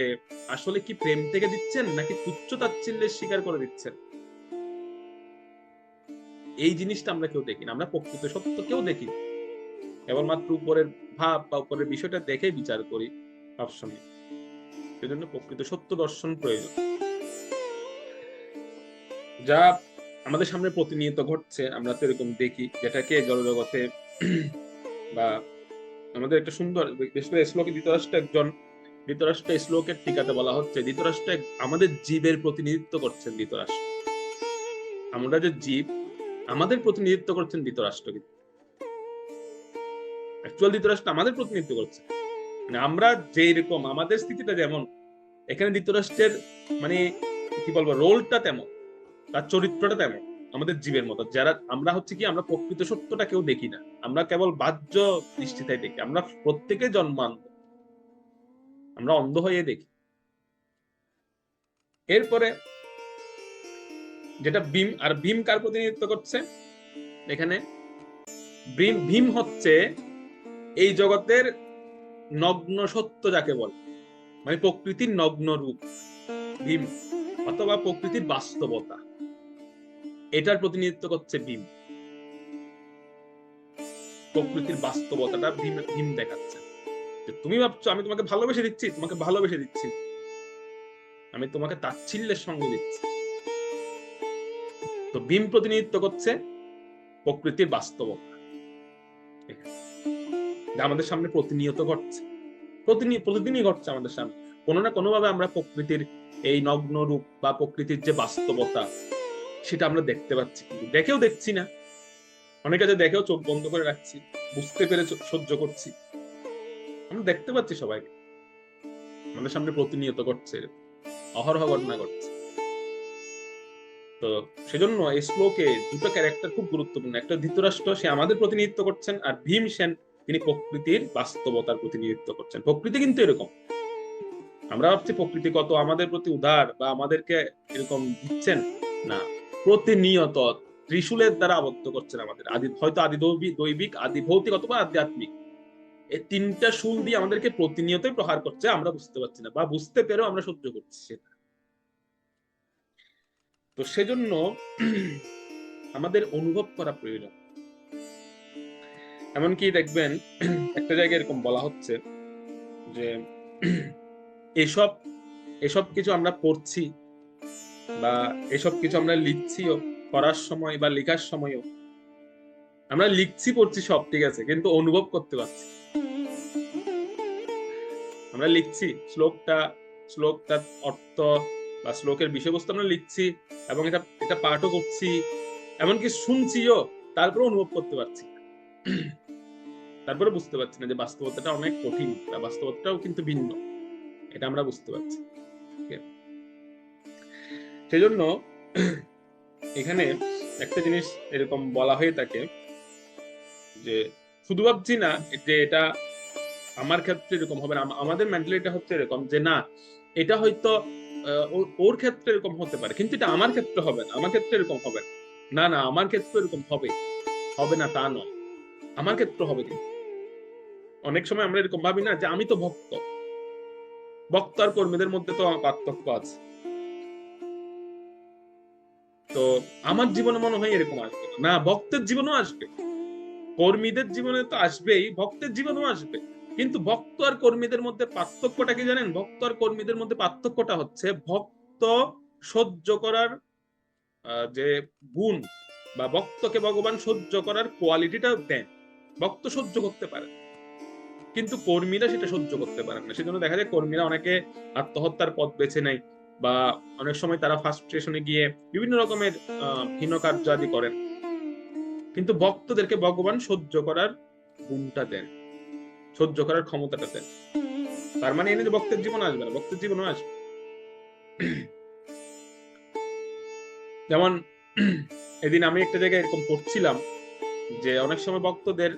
আসলে কি প্রেম থেকে দিচ্ছেন নাকি তুচ্ছ তাচ্ছিল্যের স্বীকার করে দিচ্ছেন। এই জিনিসটা আমরা কেউ দেখি না, আমরা প্রকৃত সত্য কেউ দেখি না, কেবলমাত্র উপরের ভাব বা উপরের বিষয়টা দেখে বিচার করি সবসময়। সেজন্য প্রকৃত সত্য দর্শন প্রয়োজন, যা আমাদের সামনে প্রতিনিয়ত ঘটছে, আমরা তো এরকম দেখি, যেটাকে জড়জগতে বা আমাদের একটা সুন্দর শ্লোকে ধৃতরাষ্ট্র শ্লোকের টিকাতে বলা হচ্ছে ধৃতরাষ্ট্র আমাদের জীবের প্রতিনিধিত্ব করছেন। ধৃতরাষ্ট্র আমরা যে জীব, আমাদের প্রতিনিধিত্ব করছেন ধৃতরাষ্ট্র, কিন্তু অ্যাকচুয়াল ধৃতরাষ্ট্র আমাদের প্রতিনিধিত্ব করছে। মানে আমরা যেই রকম আমাদের স্থিতিটা যেমন, এখানে ধৃতরাষ্ট্রের মানে কি বলবো রোলটা তেমন, তার চরিত্রটা তেমন আমাদের জীবের মতো। যারা আমরা হচ্ছে কি আমরা প্রকৃত সত্যটা কেউ দেখি না, আমরা কেবল বাহ্য দৃষ্টিতে দেখি, আমরা প্রত্যেকে জন্মান্ধ, আমরা অন্ধ হয়ে দেখি। এরপরে যেটা ভীম কার প্রতিনিধিত্ব করছে এখানে, ভীম হচ্ছে এই জগতের নগ্ন সত্য যাকে বলে, মানে প্রকৃতির নগ্ন রূপ ভীম, অথবা প্রকৃতির বাস্তবতা, এটার প্রতিনিধিত্ব করছে ভীম। প্রকৃতির বাস্তবতাটা ভীম দেখাচ্ছে যে তুমি ভাবছো আমি তোমাকে ভালোবেসে দিচ্ছি, তোমাকে ভালোবেসে দিচ্ছি, আমি তোমাকে তাচ্ছিল্যের সঙ্গে দিচ্ছি। তো ভীম প্রতিনিধিত্ব করছে প্রকৃতির বাস্তবতা, যা আমাদের সামনে প্রতিনিয়ত ঘটছে, প্রতিদিনই ঘটছে আমাদের সামনে। কোনো না কোনো ভাবে আমরা প্রকৃতির এই নগ্ন রূপ বা প্রকৃতির যে বাস্তবতা সেটা আমরা দেখতে পাচ্ছি, কিন্তু দেখেও দেখছি না। অনেকে যে দেখেও চোখ বন্ধ করে রাখছি, বুঝতে পেরে সহ্য করছি। আমরা দেখতে পাচ্ছি সবাইকে, আমাদের সামনে প্রতিনিয়ত করছে, অহরহ ঘটনা ঘটছে। তো সেজন্য এই শ্লোকে দুটো ক্যারেক্টার খুব গুরুত্বপূর্ণ। একটা ধৃতরাষ্ট্র, সে আমাদের প্রতিনিধিত্ব করছেন, আর ভীমসেন তিনি প্রকৃতির বাস্তবতার প্রতিনিধিত্ব করছেন। প্রকৃতি কিন্তু এরকম, আমরা ভাবছি প্রকৃতি কত আমাদের প্রতি উদার বা আমাদেরকে এরকম দিচ্ছেন, না, প্রতিনিয়ত ত্রিশূলের দ্বারা আবদ্ধ করছেন আমাদের। হয়তো আদি দৈবিক, আদি ভৌতিক অথবা আধ্যাত্মিক, এই তিনটা শুল দিয়ে আমাদেরকে প্রতিনিয়তই প্রহার করছে, আমরা বুঝতে পারছি না, বা বুঝতে পেরেও আমরা সহ্য করছি সেটা। তো সেজন্য আমাদের অনুভব করা প্রয়োজন। এমনকি দেখবেন একটা জায়গায় এরকম বলা হচ্ছে যে এসব এসব কিছু আমরা পড়ছি বা এসব কিছু আমরা লিখছিও, পড়ার সময় বা লেখার সময়ও আমরা লিখছি পড়ছি সব ঠিক আছে, কিন্তু অনুভব করতে পারছি। আমরা লিখছি শ্লোকটার অর্থ বা শ্লোকের বিষয়বস্তু আমরা লিখছি এবং এটা পাঠও করছি, এমনকি শুনছিও, তারপরে অনুভব করতে পারছি, তারপরে বুঝতে পারছি না যে বাস্তবতাটা অনেক কঠিন বা বাস্তবতাটাও কিন্তু ভিন্ন, এটা আমরা বুঝতে পারছি। সেজন্য এখানে একটা জিনিস এরকম বলা হয়ে থাকে যে শুধু ভাবছি না যে এটা আমার ক্ষেত্রে এরকম হবে না, আমাদের মেন্টালিটি হচ্ছে এরকম যে না, এটা হয়তো ওর ক্ষেত্রে এরকম হতে পারে, কিন্তু এটা আমার ক্ষেত্রে হবে না, আমার ক্ষেত্রে এরকম হবে না, না আমার ক্ষেত্রে এরকম হবে না তা নয়, আমার ক্ষেত্রে হবে। কিন্তু অনেক সময় আমরা এরকম ভাবি না যে আমি তো ভক্ত আর কর্মীদের মধ্যে তো পার্থক্য আছে, তো আমার জীবনে মনে হয় এরকম আসবে না, ভক্তের জীবনেও আসবে, কর্মীদের জীবনে তো আসবেই, ভক্তের জীবনেও আসবে। কিন্তু ভক্ত আর কর্মীদের মধ্যে পার্থক্যটা কি জানেন? ভক্ত আর কর্মীদের মধ্যে পার্থক্যটা হচ্ছে ভক্ত সহ্য করার যে গুণ বা ভক্তকে ভগবান সহ্য করার কোয়ালিটিটা দেন, ভক্ত সহ্য করতে পারে, কিন্তু কর্মীরা সেটা সহ্য করতে পারেন না। সেজন্য দেখা যায় কর্মীরা অনেকে আত্মহত্যার পথ বেছে নেয় বা অনেক সময় তারা ফার্স্ট্রেশনে গিয়ে বিভিন্ন রকমের হীন কার্য আদি করেন। কিন্তু ভক্তদেরকে ভগবান সহ্য করার গুণটা দেন, সহ্য করার ক্ষমতাটা দেন। তার মানে এনে যে ভক্তের জীবন আসবে না, ভক্তের জীবনও আসবে। যেমন এদিন আমি একটা জায়গায় এরকম পড়ছিলাম যে অনেক সময় ভক্তদের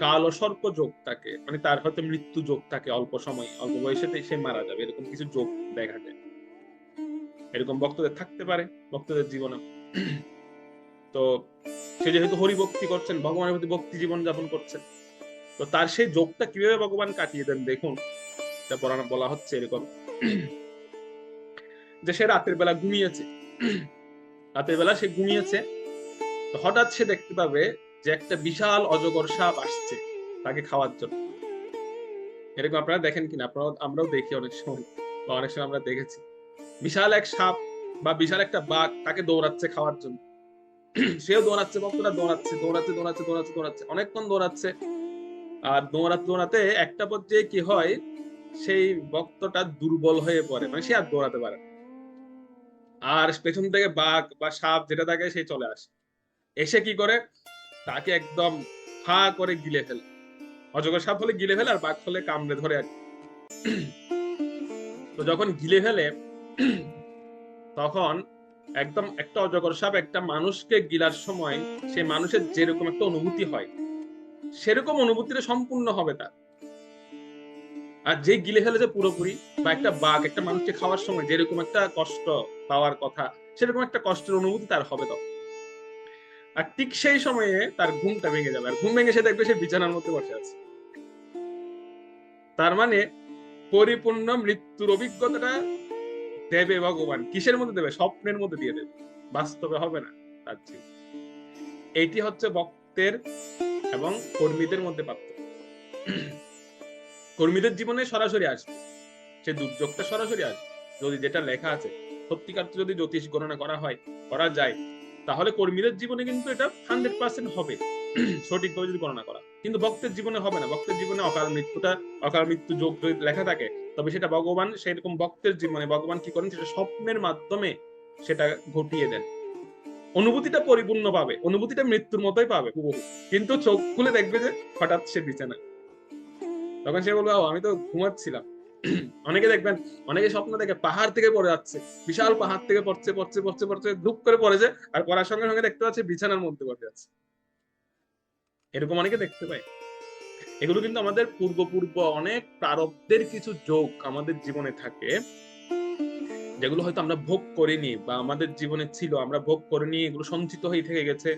কাল ও সর্প যোগ থাকে, মানে তার হয়তো মৃত্যু যোগ থাকে, অল্প সময় অল্প বয়সেতে সে মারা যাবে, এরকম কিছু যোগ দেখা যায়। এরকম ভক্তদের থাকতে পারে ভক্তদের জীবনে। তো সে যেহেতু হরিভক্তি করছেন, ভগবানের প্রতি ভক্তি জীবন যাপন করছেন, তো তার সেই যোগটা কিভাবে ভগবান কাটিয়ে দেন দেখুন। এটা বলা হচ্ছে এরকম যে সে রাতের বেলা ঘুমিয়েছে, রাতের বেলা সে ঘুমিয়েছে, তো হঠাৎ সে দেখতে পাবে যে একটা বিশাল অজগর সাপ আসছে তাকে খাওয়ার জন্য। এরকম আপনারা দেখেন কিনা? আমরাও দেখি অনেক সময়, বা অনেক সময় আমরা দেখেছি বিশাল এক সাপ বা বিশাল একটা বাঘ তাকে দৌড়াচ্ছে খাওয়ার জন্য। সেও দৌড়াচ্ছে, ভক্তরা দৌড়াচ্ছে, অনেকক্ষণ দৌড়াচ্ছে। আর দৌড়াতে একটা পর্যায়ে কি হয়, সেই ভক্তটা দুর্বল হয়ে পড়ে, মানে সে আর দৌড়াতে পারে না। আর পেছন থেকে বাঘ বা সাপ যেটা থাকে সে চলে আসে, এসে কি করে তাকে একদম ফা করে গিলে ফেলে। অজগর সাপ হলে গিলে ফেলে, আর বাঘ হলে কামড়ে ধরে আর কি। তো যখন গিলে ফেলে তখন একদম একটা অজগর সাপ একটা মানুষকে গিলার সময় সে মানুষের যেরকম একটা অনুভূতি হয়, সেরকম অনুভূতিটা সম্পূর্ণ হবে তার। আর যে গিলে ফেলেছে পুরোপুরি, বা একটা বাঘ একটা মানুষকে খাওয়ার সময় যেরকম একটা কষ্ট পাওয়ার কথা, সেরকম একটা কষ্টের অনুভূতি তার হবে তখন। আর ঠিক সেই সময়ে তার ঘুমটা ভেঙে যাবে, আর ঘুম ভেঙে সে দেখবে সে বিছানার মধ্যে বসে আছে। তার মানে পরিপূর্ণ মৃত্যুর অভিজ্ঞতাটা দেবে ভগবান। কিসের মধ্যে দেবে? স্বপ্নের মধ্যে দিয়ে দেবে, বাস্তবে হবে না তার জীবন। এইটি হচ্ছে ভক্তের এবং কর্মীদের মধ্যে পার্থক্য। কর্মীদের জীবনে সরাসরি আসবে, সে দুর্যোগটা সরাসরি আসবে। যদি যেটা লেখা আছে সত্যিকার যদি জ্যোতিষ গণনা করা যায়, তাহলে কর্মীদের জীবনে কিন্তু এটা 100% হবে, সঠিকভাবে যদি গণনা করা। কিন্তু ভক্তের জীবনে হবে না। ভক্তের জীবনে অকাল মৃত্যু যোগ যদি লেখা থাকে, তবে সেটা ভগবান সেরকম ভক্তের জীবনে ভগবান কি করেন, সেটা স্বপ্নের মাধ্যমে সেটা ঘটিয়ে দেন। অনুভূতিটা পরিপূর্ণ পাবে, অনুভূতিটা মৃত্যুর মতোই পাবে হুবহু। কিন্তু চোখ খুলে দেখবে যে হঠাৎ সে বিছানা, তখন সে বলবে, ও আমি তো ঘুমাচ্ছিলাম। অনেকে দেখবেন, অনেকে স্বপ্ন দেখে পাহাড় থেকে পড়ে যাচ্ছে, বিশাল পাহাড় থেকে পড়ছে পড়ছে পড়ছে পড়ছে, ধুপ করে পড়েছে, আর পড়ার সঙ্গে সঙ্গে দেখতে পাচ্ছে বিছানার মধ্যে পড়ে যাচ্ছে। এরকম অনেকে দেখতে পায়। এগুলো কিন্তু আমাদের পূর্ব অনেক প্রারব্ধের কিছু যোগ আমাদের জীবনে থাকে, যেগুলো হয়তো আমরা ভোগ করিনি বা আমাদের জীবনে ছিল, আমরা ভোগ করিনি, এগুলো সঞ্চিত হয়ে থেকে গেছে।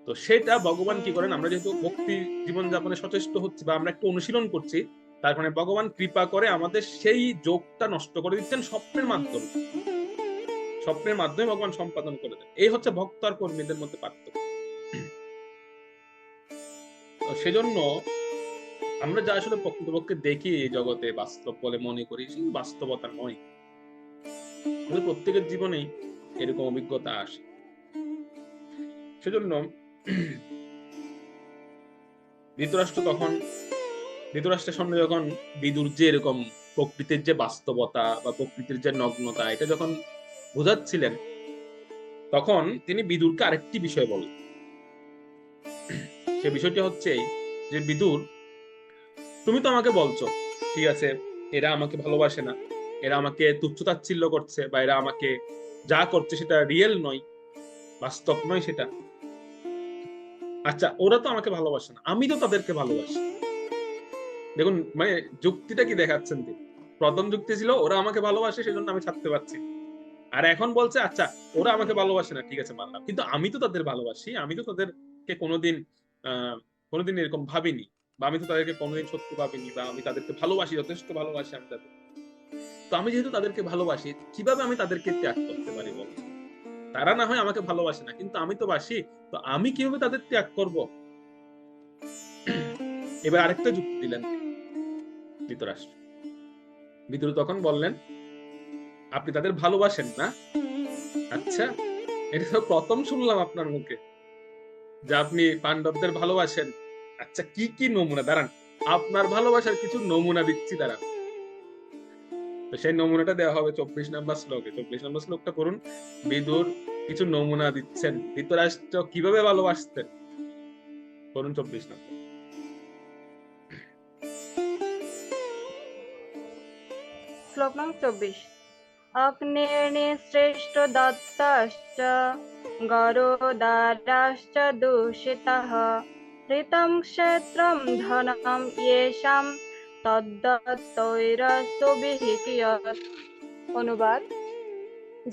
তো সেটা ভগবান কি করেন, আমরা যেহেতু ভক্তি জীবন যাপনে সচেষ্ট হচ্ছি বা আমরা একটু অনুশীলন করছি, তার মানে ভগবান কৃপা করে আমাদের সেই যোগটা নষ্ট করে দিচ্ছেন স্বপ্নের মাধ্যমে। স্বপ্নের মাধ্যমে ভগবান সম্পাদন করে দেন। এই হচ্ছে ভক্ত আর কর্মীদের মধ্যে পার্থক্য। সেজন্য আমরা যা আসলে প্রকৃতপক্ষে দেখি এই জগতে বাস্তব বলে মনে করি, সেই বাস্তবতা নয়। কিন্তু প্রত্যেকের জীবনেই এরকম অভিজ্ঞতা আসে। সেজন্য ধৃতরাষ্ট্রের সামনে যখন বিদুর যে এরকম প্রকৃতির যে বাস্তবতা বা প্রকৃতির যে নগ্নতা, এটা যখন বোঝাচ্ছিলেন, তখন তিনি বিদুরকে আরেকটি বিষয় বলেন। সে বিষয়টি হচ্ছে যে, বিদুর, তুমি তো আমাকে বলছো ঠিক আছে এরা আমাকে ভালোবাসে না, এরা আমাকে তুচ্ছ-তাচ্ছিল্য করছে, বা এরা আমাকে যা করছে সেটা রিয়েল নয়, বাস্তব নয় সেটা। আচ্ছা, ওরা তো আমাকে ভালোবাসে না, আমি তো তাদেরকে ভালোবাসি। দেখুন, মানে যুক্তিটা কি দেখাচ্ছেন তিনি। প্রথম যুক্তি ছিল ওরা আমাকে ভালোবাসে সেজন্য আমি ছাড়তে পারছি, আর এখন বলছে আচ্ছা ওরা আমাকে ভালোবাসে না, ঠিক আছে মানলাম, কিন্তু আমি তো তাদের ভালোবাসি, আমি তো তাদেরকে কোনোদিন এরকম ভাবিনি, বা আমি তো তাদেরকে কোনোদিন শত্রু ভাবিনি, বা আমি তাদেরকে ভালোবাসি, যথেষ্ট ভালোবাসি আমি তাদের। তো আমি যেহেতু তাদেরকে ভালোবাসি, কিভাবে আমি তাদেরকে ত্যাগ করতে পারি বল? তারা না হয় আমাকে ভালোবাসে না, কিন্তু আমি তো বাসি, তো আমি কিভাবে তাদের ত্যাগ করব? এবার আরেকটা যুক্তি দিলেন ধৃতরাষ্ট্র। বিদুর তখন বললেন, আপনি তাদের ভালোবাসেন না? আচ্ছা, এটা তো প্রথম শুনলাম আপনার মুখে যে আপনি পাণ্ডবদের ভালোবাসেন। আচ্ছা, কি কি নমুনা, দাঁড়ান, আপনার ভালোবাসার কিছু নমুনা দিচ্ছি, দাঁড়ান। তো সেই নমুনাটা দেওয়া হবে 24 নম্বর শ্লোকে। 24 নম্বর শ্লোকটা করুন। বিদুর কিছু নমুনা দিচ্ছেন ধৃতরাষ্ট্র কিভাবে ভালোবাসতেন, করুন 24 নম্বর। শ্লোক নং 24। অগ্নির্নিঃসৃষ্ট দত্তশ্চ গরোদারাশ্চ দূষিতः হৃতং ক্ষেত্রম ধনম येषां তদ্দত্তৈরসুবিহ কিয়ৎ। অনুবাদ: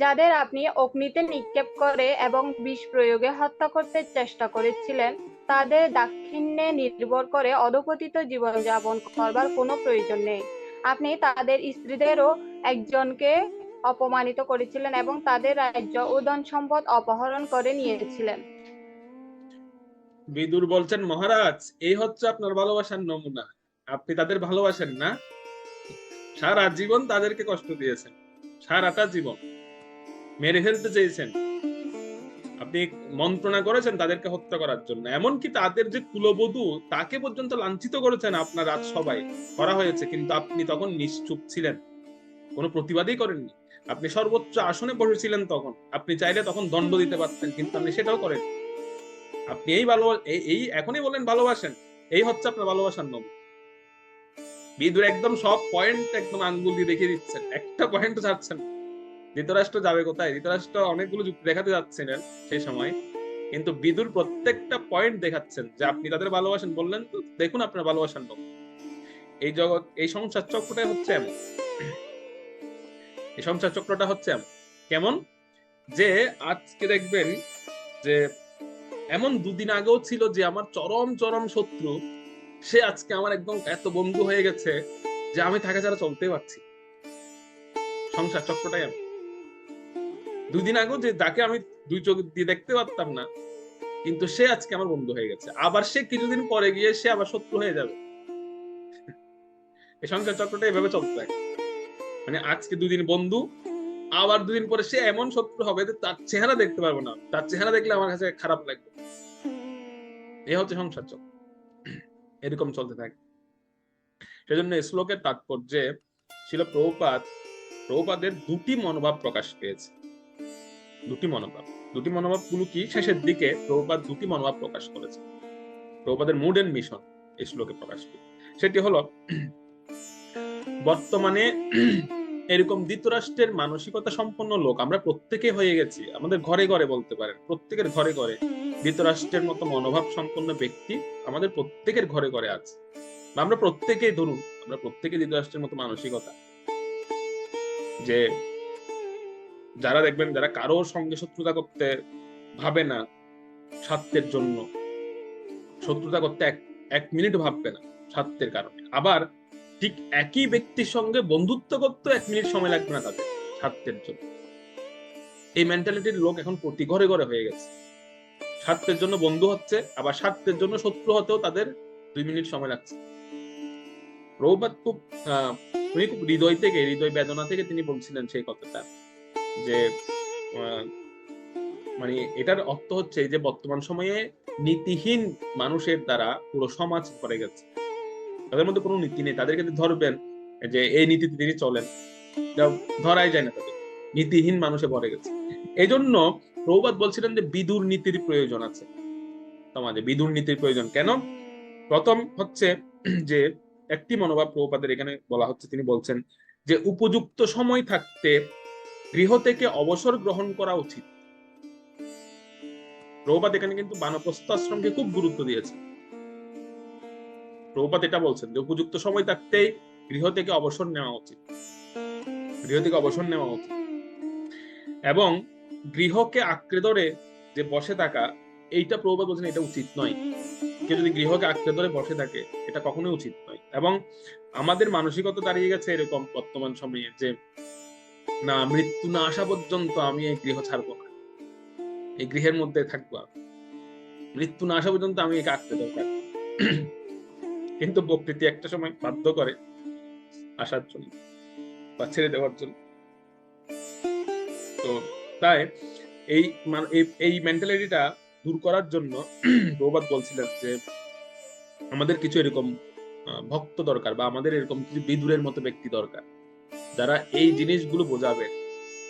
যাদের আপনি অগ্নিতে নিক্ষেপ করে এবং বিষ প্রয়োগে হত্যা করতে চেষ্টা করেছিলেন, তাদের দাক্ষিণ্যে নির্ভর করে অধঃপতিত জীবনযাপন করবার কোনো প্রয়োজন নেই। আপনি তাদের স্ত্রীদেরও একজনকে অপমানিত করেছিলেন এবং তাদের রাজ্য ও ধন সম্পদ অপহরণ করে নিয়েছিলেন। বিদুর বলছেন, মহারাজ, এই হচ্ছে আপনার ভালোবাসার নমুনা। আপনি তাদের ভালোবাসেন না, সারা জীবন তাদেরকে কষ্ট দিয়েছেন, সারাটা জীবন মেরে ফেলতে চেয়েছেন, আপনি মন্ত্রণা করেছেন তাদেরকে হত্যা করার জন্য, এমনকি তাদের যে কুলবধূ তাকে পর্যন্ত লাঞ্ছিত করেছেন আপনার রাজসভায় করা হয়েছে, কিন্তু আপনি তখন নিশ্চুপ ছিলেন, কোনো প্রতিবাদই করেননি। আপনি সর্বোচ্চ আসনে বসেছিলেন, তখন আপনি চাইলে তখন দণ্ড দিতে পারতেন, কিন্তু আপনি সেটাও করেন। আপনি এই এখনই বলেন ভালোবাসেন, এই হচ্ছে আপনার ভালোবাসার নম। বিদুর একদম সব পয়েন্ট একদম আঙ্গুল দিয়ে দেখিয়ে দিচ্ছেন, একটা পয়েন্ট ছাড়ছেন। ধৃতরাষ্ট্র যাবে কোথায়? ধৃতরাষ্ট্র অনেকগুলো যুক্তি দেখাতে যাচ্ছিলেন সেই সময়, কিন্তু বিদুর প্রত্যেকটা পয়েন্ট দেখাচ্ছেন যে আপনি তাদের ভালোবাসেন বললেন, তো দেখুন আপনার ভালোবাসার নম। এই জগৎ, এই সংসার চক্রটাই হচ্ছে এমন। এই সংসার চক্রটা হচ্ছে এমন। কেমন? যে আজকে দেখবেন যে এমন দুদিন আগেও ছিল যে আমার চরম চরম শত্রু, সে আজকে আমার একদম এত বন্ধু হয়ে গেছে যে আমি তাকে ছাড়া চলতেই পারছি। সংসার চক্রটাই এমন। দুদিন আগেও যে যাকে আমি দুই চোখ দিয়ে দেখতে পারতাম না, কিন্তু সে আজকে আমার বন্ধু হয়ে গেছে, আবার সে কিছুদিন পরে গিয়ে সে আবার শত্রু হয়ে যাবে। এই সংসার চক্রটা এভাবে চলতে থাকে। মানে আজকে দুদিন বন্ধু, আবার দুদিন পরে সে এমন শত্রু হবে যে তার চেহারা দেখতে পারবো না, তার চেহারা দেখলে আমার কাছে খারাপ লাগবে। এই হচ্ছে সংসার চক্র, এরকম চলতে থাকে। সেজন্য শ্লোকের তাৎপর্যে ছিল প্রভুপাদের দুটি মনোভাব প্রকাশ পেয়েছে, দুটি মনোভাব। দুটি মনোভাবগুলো কি? শেষের দিকে প্রভুপাদ দুটি মনোভাব প্রকাশ করেছে। প্রভুপাদের মুড এন্ড মিশন এই শ্লোকে প্রকাশ করে, সেটি হলো বর্তমানে এরকম ধৃতরাষ্ট্রের মানসিকতা সম্পন্ন লোক আমরা প্রত্যেকে হয়ে গেছি। আমাদের ঘরে ঘরে বলতে পারেন, প্রত্যেকের ঘরে ঘরে ধৃতরাষ্ট্রের মতো মনোভাব সম্পন্ন ব্যক্তি আমাদের প্রত্যেকের ঘরে ঘরে আছে। আমরা প্রত্যেকেই ধরুন, আমরা প্রত্যেকে ধৃতরাষ্ট্রের মতো মানসিকতা, যে যারা দেখবেন যারা কারোর সঙ্গে শত্রুতা করতে ভাবে না, স্বার্থের জন্য শত্রুতা করতে এক মিনিট ভাববে না স্বার্থের কারণে, আবার ঠিক একই ব্যক্তির সঙ্গে বন্ধুত্ব করতে 1 মিনিট সময় লাগবে না তাদের স্বার্থের জন্য। এই মেন্টালিটির লোক এখন প্রতি ঘরে ঘরে হয়ে গেছে। স্বার্থের জন্য বন্ধু হচ্ছে, আবার স্বার্থের জন্য শত্রু হতেও তাদের 2 মিনিট সময় লাগছে। প্রভুপাদ উনি খুব হৃদয় থেকে, হৃদয় বেদনা থেকে তিনি বলছিলেন সেই কথাটা, যে মানে এটার অর্থ হচ্ছে যে বর্তমান সময়ে নীতিহীন মানুষের দ্বারা পুরো সমাজ ভরে গেছে। তাদের মধ্যে কোনো নীতি নেই। তাদেরকে ধরবেন যে এই নীতিতে তিনি চলেন, ধরাই যায় না, তাদের নীতিহীন মানুষে ভরে গেছে। এই জন্য প্রভুপাদ বলছিলেন যে বিদুর নীতির প্রয়োজন আছে সমাজে। বিদুর নীতির প্রয়োজন কেন? প্রথম হচ্ছে যে একটি মনোভাব প্রভুপাদের এখানে বলা হচ্ছে, তিনি বলছেন যে উপযুক্ত সময় থাকতে গৃহ থেকে অবসর গ্রহণ করা উচিত। প্রভুপাদ এখানে কিন্তু বানপ্রস্থ আশ্রমকে খুব গুরুত্ব দিয়েছে। প্রভুপাদ এটা বলছেন যে উপযুক্ত সময় থাকতেই গৃহ থেকে অবসর নেওয়া উচিত, গৃহ থেকে অবসর নেওয়া উচিত। এবং গৃহকে আঁকড়ে ধরে যে বসে থাকা, এইটা প্রভুপাদ বলছেন এটা উচিত নয়। কেউ যদি গৃহকে আঁকড়ে ধরে বসে থাকে এটা কখনোই উচিত নয়। এবং আমাদের মানসিকতা দাঁড়িয়ে গেছে এরকম বর্তমান সময়ে, যে না, মৃত্যু না আসা পর্যন্ত আমি এই গৃহ ছাড়বো না, এই গৃহের মধ্যে থাকবো, মৃত্যু না আসা পর্যন্ত আমি একে আঁকড়ে ধরে থাকবো। কিন্তু প্রকৃতি একটা সময় বাধ্য করে আসার জন্য বা ছেড়ে দেওয়ার জন্য। তো তাই এই মেন্টালিটিটা দূর করার জন্য প্রভুপাদ বলছিলেন যে আমাদের কিছু এরকম ভক্ত দরকার, বা আমাদের এরকম কিছু বিদুরের মতো ব্যক্তি দরকার, যারা এই জিনিসগুলো বোঝাবেন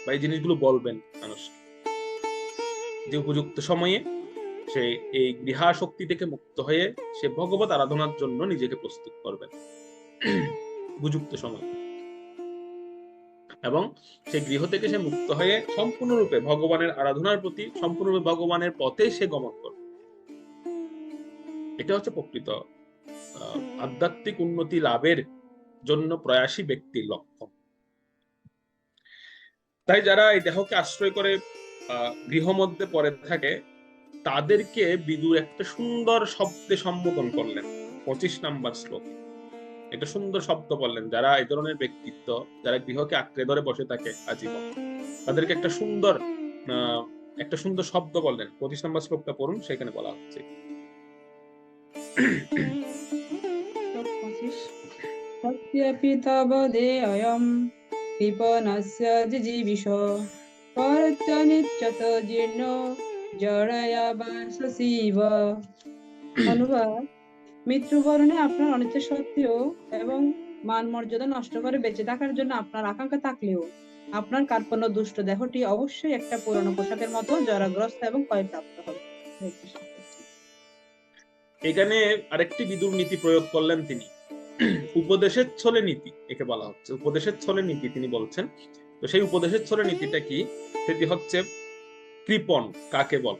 বা এই জিনিসগুলো বলবেন মানুষকে, যে উপযুক্ত সময়ে সে এই গৃহাশক্তি থেকে মুক্ত হয়ে সে ভগবত আরাধনার জন্য নিজেকে প্রস্তুত করবেন উপযুক্ত সময়, এবং সেই গৃহ থেকে সে মুক্ত হয়ে সম্পূর্ণরূপে ভগবানের আরাধনার প্রতি, সম্পূর্ণরূপে ভগবানের পথে সে গমন করবে। এটা হচ্ছে প্রকৃত আধ্যাত্মিক উন্নতি লাভের জন্য প্রয়াসী ব্যক্তির লক্ষণ। তাই যারা এই দেহকে আশ্রয় করে গৃহ মধ্যে পড়ে থাকে, তাদেরকে বিদুর একটা সুন্দর শব্দে সম্বোধন করলেন 25 নম্বর শ্লোক। একটা সুন্দর শব্দ বললেন, যারা এই ধরনের ব্যক্তিত্ব, যারা গৃহকে আঁকড়ে ধরে বসে থাকে আজীবন, তাদেরকে একটা সুন্দর শব্দ বললেন। 25 নম্বর শ্লোকটা পড়ুন, সেখানে বলা হচ্ছে সত্যপি তব দেয়ম কৃপণস্য জিজীবিষ পরচ্চ নিত্যত জীর্ণ জড়ায়া বাসসিব। অনুবাদ: মৃত্যুবরণে আপনার অনিচ্ছা সত্ত্বেও এবং মান মর্যাদা নষ্ট করে বেঁচে থাকার জন্য আপনার আকাঙ্ক্ষা থাকলেও আপনার কার্পণ্য দুষ্ট দেহটি অবশ্যই একটা পুরনো পোশাকের মতো জরাগ্রস্ত এবং ক্ষয়প্রাপ্ত হবে। এখানে আরেকটি বিদুর নীতি প্রয়োগ করলেন তিনি, উপদেশের ছলে নীতি একে বলা হচ্ছে। উপদেশের ছলে নীতি তিনি বলছেন। তো সেই উপদেশের ছলে নীতিটা কি? সেটি হচ্ছে কৃপণ কাকে বল।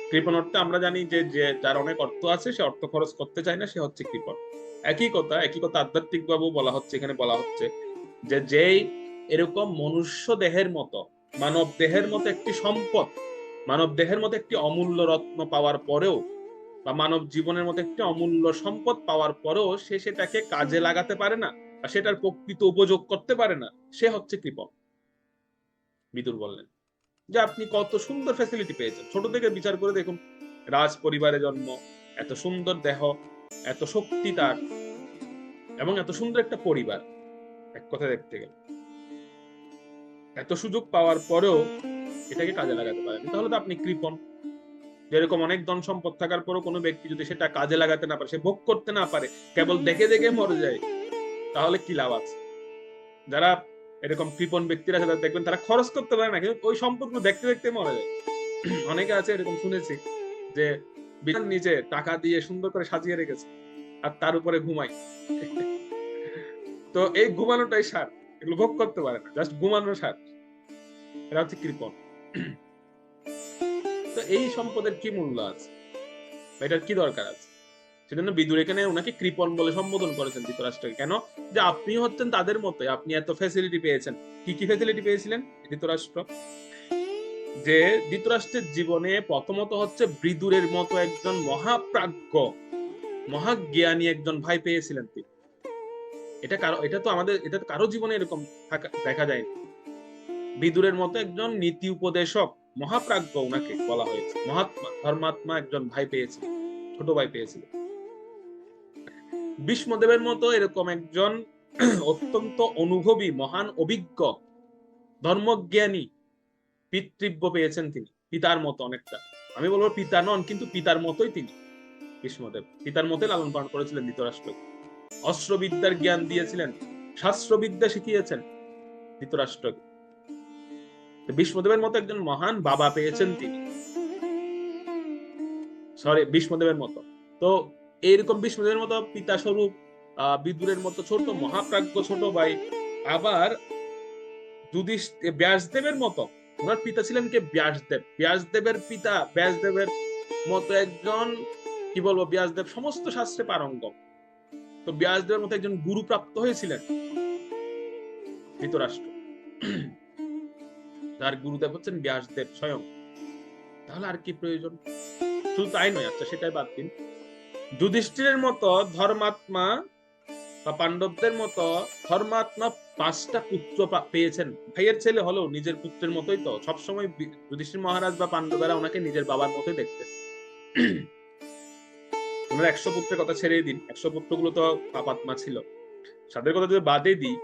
কৃপণ অর্থে আমরা জানি যে যার অনেক অর্থ আছে, সে অর্থ খরচ করতে চায় না, সে হচ্ছে কৃপণ। একই কথা আধ্যাত্মিক ভাবেও বলা হচ্ছে। এখানে বলা হচ্ছে যে যেই এরকম মনুষ্য দেহের মতো, মানব দেহের মতো একটি সম্পদ, মানব দেহের মতো একটি অমূল্য রত্ন পাওয়ার পরেও, বা মানব জীবনের মতো একটি অমূল্য সম্পদ পাওয়ার পরেও সে সেটাকে কাজে লাগাতে পারে না, বা সেটার প্রকৃত উপযোগ করতে পারে না, সে হচ্ছে কৃপণ। বিদুর বললেন যে আপনি কত সুন্দর ফ্যাসিলিটি পেয়েছেন, ছোট থেকে বিচার করে দেখুন, রাজ পরিবারে জন্ম, এত সুন্দর দেহ, এত শক্তি তার, এবং এত সুন্দর একটা পরিবার। এক কথা দেখতে গেলে এত সুযোগ পাওয়ার পরেও এটাকে কাজে লাগাতে পারেন, তাহলে তো আপনি কৃপণ। যেরকম অনেক ধন সম্পদ থাকার পরও কোনো ব্যক্তি যদি সেটা কাজে লাগাতে না পারে, সে ভোগ করতে না পারে, কেবল দেখে দেখে মরে যায়, তাহলে কি লাভ আছে? যারা এরকম কৃপণ ব্যক্তিরা আছে, দেখবেন তারা খরচ করতে পারে না, কিন্তু ওই সম্পদগুলো দেখতে দেখতে মরে যায়। অনেকে আছে এরকম, শুনেছি যে বিছানার নিচে টাকা দিয়ে সুন্দর করে সাজিয়ে রেখেছে আর তার উপরে ঘুমায়। তো এই ঘুমানোটাই সার, এগুলো ভোগ করতে পারে না, জাস্ট ঘুমানো সার। এটা হচ্ছে কৃপণ। তো এই সম্পদের কি মূল্য আছে, এটার কি দরকার আছে? সেজন্য বিদুর এখানে ওনাকে কৃপণ বলে সম্বোধন করেছেন ধৃতরাষ্ট্রকে। কেন? যে আপনি হচ্ছেন তাদের মতোই, আপনি এত ফ্যাসিলিটি পেয়েছেন। কি কি ফ্যাসিলিটি পেয়েছিলেন ধৃতরাষ্ট্র? যে ধৃতরাষ্ট্রের জীবনে প্রথমত হচ্ছে বিদুরের মতো একজন মহাপ্রাজ্ঞ, মহাজ্ঞানী একজন ভাই পেয়েছিলেন তিনি। এটা তো কারো জীবনে এরকম দেখা যায়নি। বিদুরের মতো একজন নীতি উপদেশক, মহাপ্রাজ্ঞ ওনাকে বলা হয়েছে, মহাত্মা ধর্মাত্মা একজন ভাই পেয়েছিলেন, ছোট ভাই পেয়েছিলেন। ভীষ্মদেবের মতো এরকম একজন অত্যন্ত অনুভবী, মহান অভিজ্ঞ, ধর্মজ্ঞানী পিতৃব্য পেয়েছেন তিনি, পিতার মতো অনেকটা। আমি বলবো পিতা নন, কিন্তু পিতার মতোই তিনি। ভীষ্মদেব পিতার মতোই লালন পালন করেছিলেন ধৃতরাষ্ট্রকে। অস্ত্রবিদ্যার জ্ঞান দিয়েছিলেন, শাস্ত্রবিদ্যা শিখিয়েছেন ধৃতরাষ্ট্রকে। ভীষ্মদেবের মতো একজন মহান বাবা পেয়েছেন তিনি, ভীষ্মদেবের মতো। তো এইরকম ভীষ্মদেবের মতো পিতা স্বরূপ বিদুরের মতো ছোট মহাপ্রাজ্ঞ ছোট ভাই, আবার ব্যাসদেবের মতো, ওনার পিতা ছিলেন কে? ব্যাসদেব। ব্যাসদেবের পিতা, ব্যাসদেবের মতো একজন, কি বলবো, ব্যাসদেব সমস্ত শাস্ত্রে পারঙ্গম। তো ব্যাসদেবের মতো একজন গুরু প্রাপ্ত হয়েছিলেন ধৃতরাষ্ট্র, তার গুরুদেব হচ্ছেন ব্যাসদেব স্বয়ং। তাহলে আর কি প্রয়োজন? শুধু তাই নয়, আচ্ছা সেটাই বাদ দিন, যুধিষ্ঠিরের মতো ধর্মাত্মা বা পাণ্ডবদের মতো ধর্মাত্মা 5টা পুত্র পেয়েছেন। ভাইয়ের ছেলে হলেও নিজের পুত্রের মতোই তো সবসময় যুধিষ্ঠির মহারাজ বা পাণ্ডবেরা ওনাকে নিজের বাবার মতোই দেখতেন। ওনার 100 পুত্রের কথা ছেড়ে দিন, 100 পুত্রগুলো তো পাপাত্মা ছিল। তাদের কথা যদি বাদে দিই,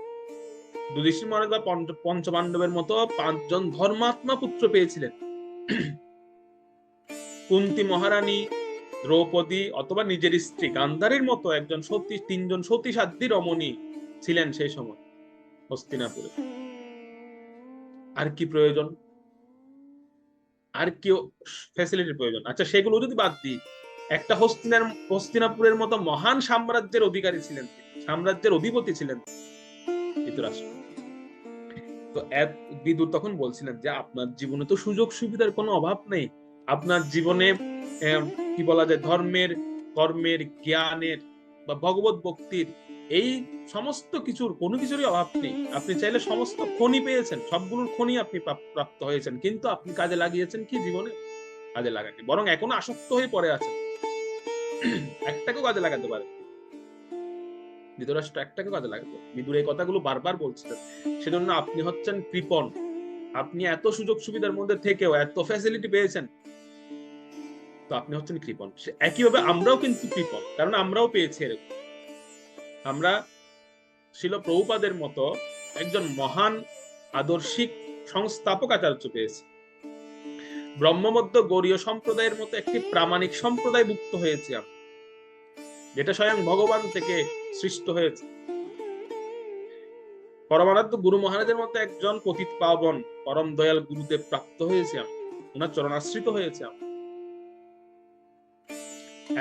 যুধিষ্ঠির মহারাজ বা পঞ্চপাণ্ডবের মতো 5 জন ধর্মাত্মা পুত্র পেয়েছিলেন। কুন্তী মহারানী, দ্রৌপদী অথবা নিজের স্ত্রী গান্ধারীর মতো একজন সতী, 3 জন সতী সাধ্বী রমণী ছিলেন সেই সময় হস্তিনাপুরে। আর কি প্রয়োজন? আর কি ফ্যাসিলিটির প্রয়োজন? আচ্ছা সেগুলো যদি বাদ দিই, একটা হস্তিনাপুরের মতো মহান সাম্রাজ্যের অধিকারী ছিলেন, সাম্রাজ্যের অধিপতি ছিলেন ধৃতরাষ্ট্র। তো বিদুর তখন বলছিলেন যে আপনার জীবনে তো সুযোগ সুবিধার কোনো অভাব নেই, আপনার জীবনে কি বলা যায়, ধর্মের, কর্মের, জ্ঞানের বা ভগবত ভক্তির, এই সমস্ত কিছুর কোনো কিছুরই অভাব নেই। আপনি চাইলে সমস্ত খনি পেয়েছেন, সবগুলোর খনি আপনি প্রাপ্ত হয়েছেন, কিন্তু আপনি কাজে লাগিয়েছেন কি? জীবনে কাজে লাগাননি, বরং এখনো আসক্ত হয়ে পড়ে আছেন। একটাকেও কাজে লাগাতে পারে ধৃতরাষ্ট্র, একটাকেও কাজে লাগাতে। বিদুর এই কথাগুলো বারবার বলছিলেন। সেজন্য আপনি হচ্ছেন কৃপণ। আপনি এত সুযোগ সুবিধার মধ্যে থেকেও এত ফ্যাসিলিটি পেয়েছেন, তো আপনি হচ্ছেন কৃপণ। একইভাবে আমরাও কিন্তু কৃপণ, কারণ আমরাও পেয়েছি এরকম। আমরা শিল প্রভুপাদের মতো একজন মহান আদর্শিক সংস্থাপক আচার্য পেয়েছি। ব্রহ্মমধ্য গৌড়ীয় সম্প্রদায়ের মতো একটি প্রামাণিক সম্প্রদায় মুক্ত হয়েছে আমরা, যেটা স্বয়ং ভগবান থেকে সৃষ্ট হয়েছে। পরমারাধ্য গুরু মহারাজের মতো একজন পতিত পাবন পরম দয়াল গুরুদেব প্রাপ্ত হয়েছে আমরা, ওনার চরণাশ্রিত হয়েছে আমরা।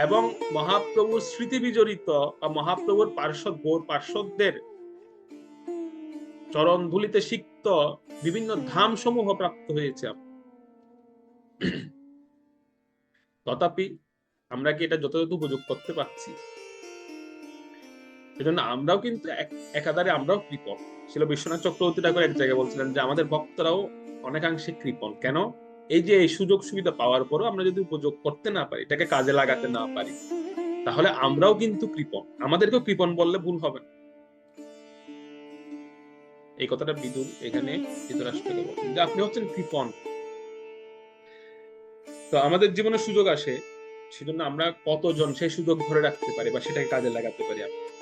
এবং মহাপ্রভুর স্মৃতি বিজড়িত বা মহাপ্রভুর পার্শ্বদের চরণ ধুলিতে সিক্ত বিভিন্ন ধাম সমূহ প্রাপ্ত হয়েছে। তথাপি আমরা কি এটা যথাযথ উপযোগ করতে পারছি? সেজন্য আমরাও কিন্তু একাধারে আমরাও কৃপণ। ছিল বিশ্বনাথ চক্রবর্তী ঠাকুর এক জায়গায় বলছিলেন যে আমাদের ভক্তরাও অনেকাংশে কৃপণ। কেন? এই যে এই সুযোগ সুবিধা পাওয়ার পরও আমরা যদি উপযোগ করতে না পারি, এটাকে কাজে লাগাতে না পারি, তাহলে আমরাও কিন্তু কৃপণ। আমাদেরকেও কৃপণ বললে ভুল হবে না। এই কথাটা বিদুর এখানে ধৃতরাষ্ট্রকে বলছেন যে আপনি হচ্ছেন কৃপণ। তো আমাদের জীবনে সুযোগ আসে, সেজন্য আমরা কতজন সেই সুযোগ ধরে রাখতে পারি বা সেটাকে কাজে লাগাতে পারি,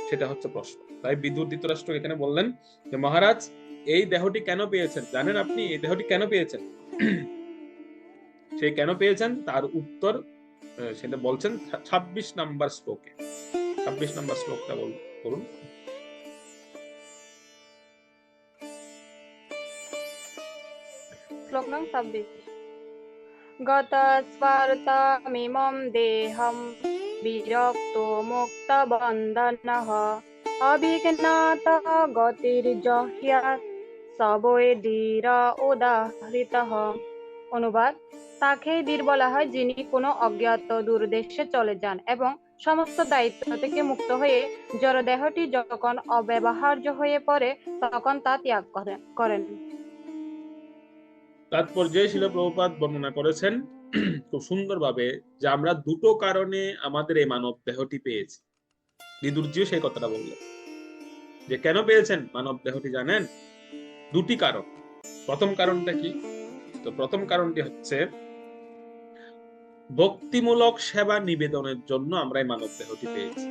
সেটা হচ্ছে প্রশ্ন। তাই বিদুর ধৃতরাষ্ট্র এখানে বললেন যে মহারাজ এই দেহটি কেন পেয়েছেন? জানেন আপনি এই দেহটি কেন পেয়েছেন? সেই কেন পেয়েছেন তার উত্তর সেটা বলছেন 26 নাম্বার শ্লোকে। 26 নাম্বার শ্লোকটা বলুন। নং 26 গত স্বার্থমিমম দেহম বিরক্ত মুক্ত বন্ধনঃ অবিঘ্নত গতির্জহ্যাৎ সবৈ ধীর উদাহৃতঃ। অনুবাদ: তাকেই ধীর বলা হয় যিনি কোনো অজ্ঞাত দূরদেশে চলে যান এবং সমস্ত দায়িত্ব থেকে মুক্ত হয়ে জড়দেহটি যখন অব্যবহার্য হয়ে পড়ে তখন তা ত্যাগ করেন। তাৎপর্যে শিল প্রভুপাদ বর্ণনা করেছেন খুব সুন্দরভাবে যে আমরা দুটো কারণে আমাদের এই মানব দেহটি পেয়েছি। বিদুরজিও সেই কথাটা বললেন যে কেন পেয়েছেন মানব দেহটি, জানেন? দুটি কারণ। প্রথম কারণটা কি? তো প্রথম কারণটি হচ্ছে ভক্তিমূলক সেবা নিবেদনের জন্য আমরা এই মানব দেহটি পেয়েছি।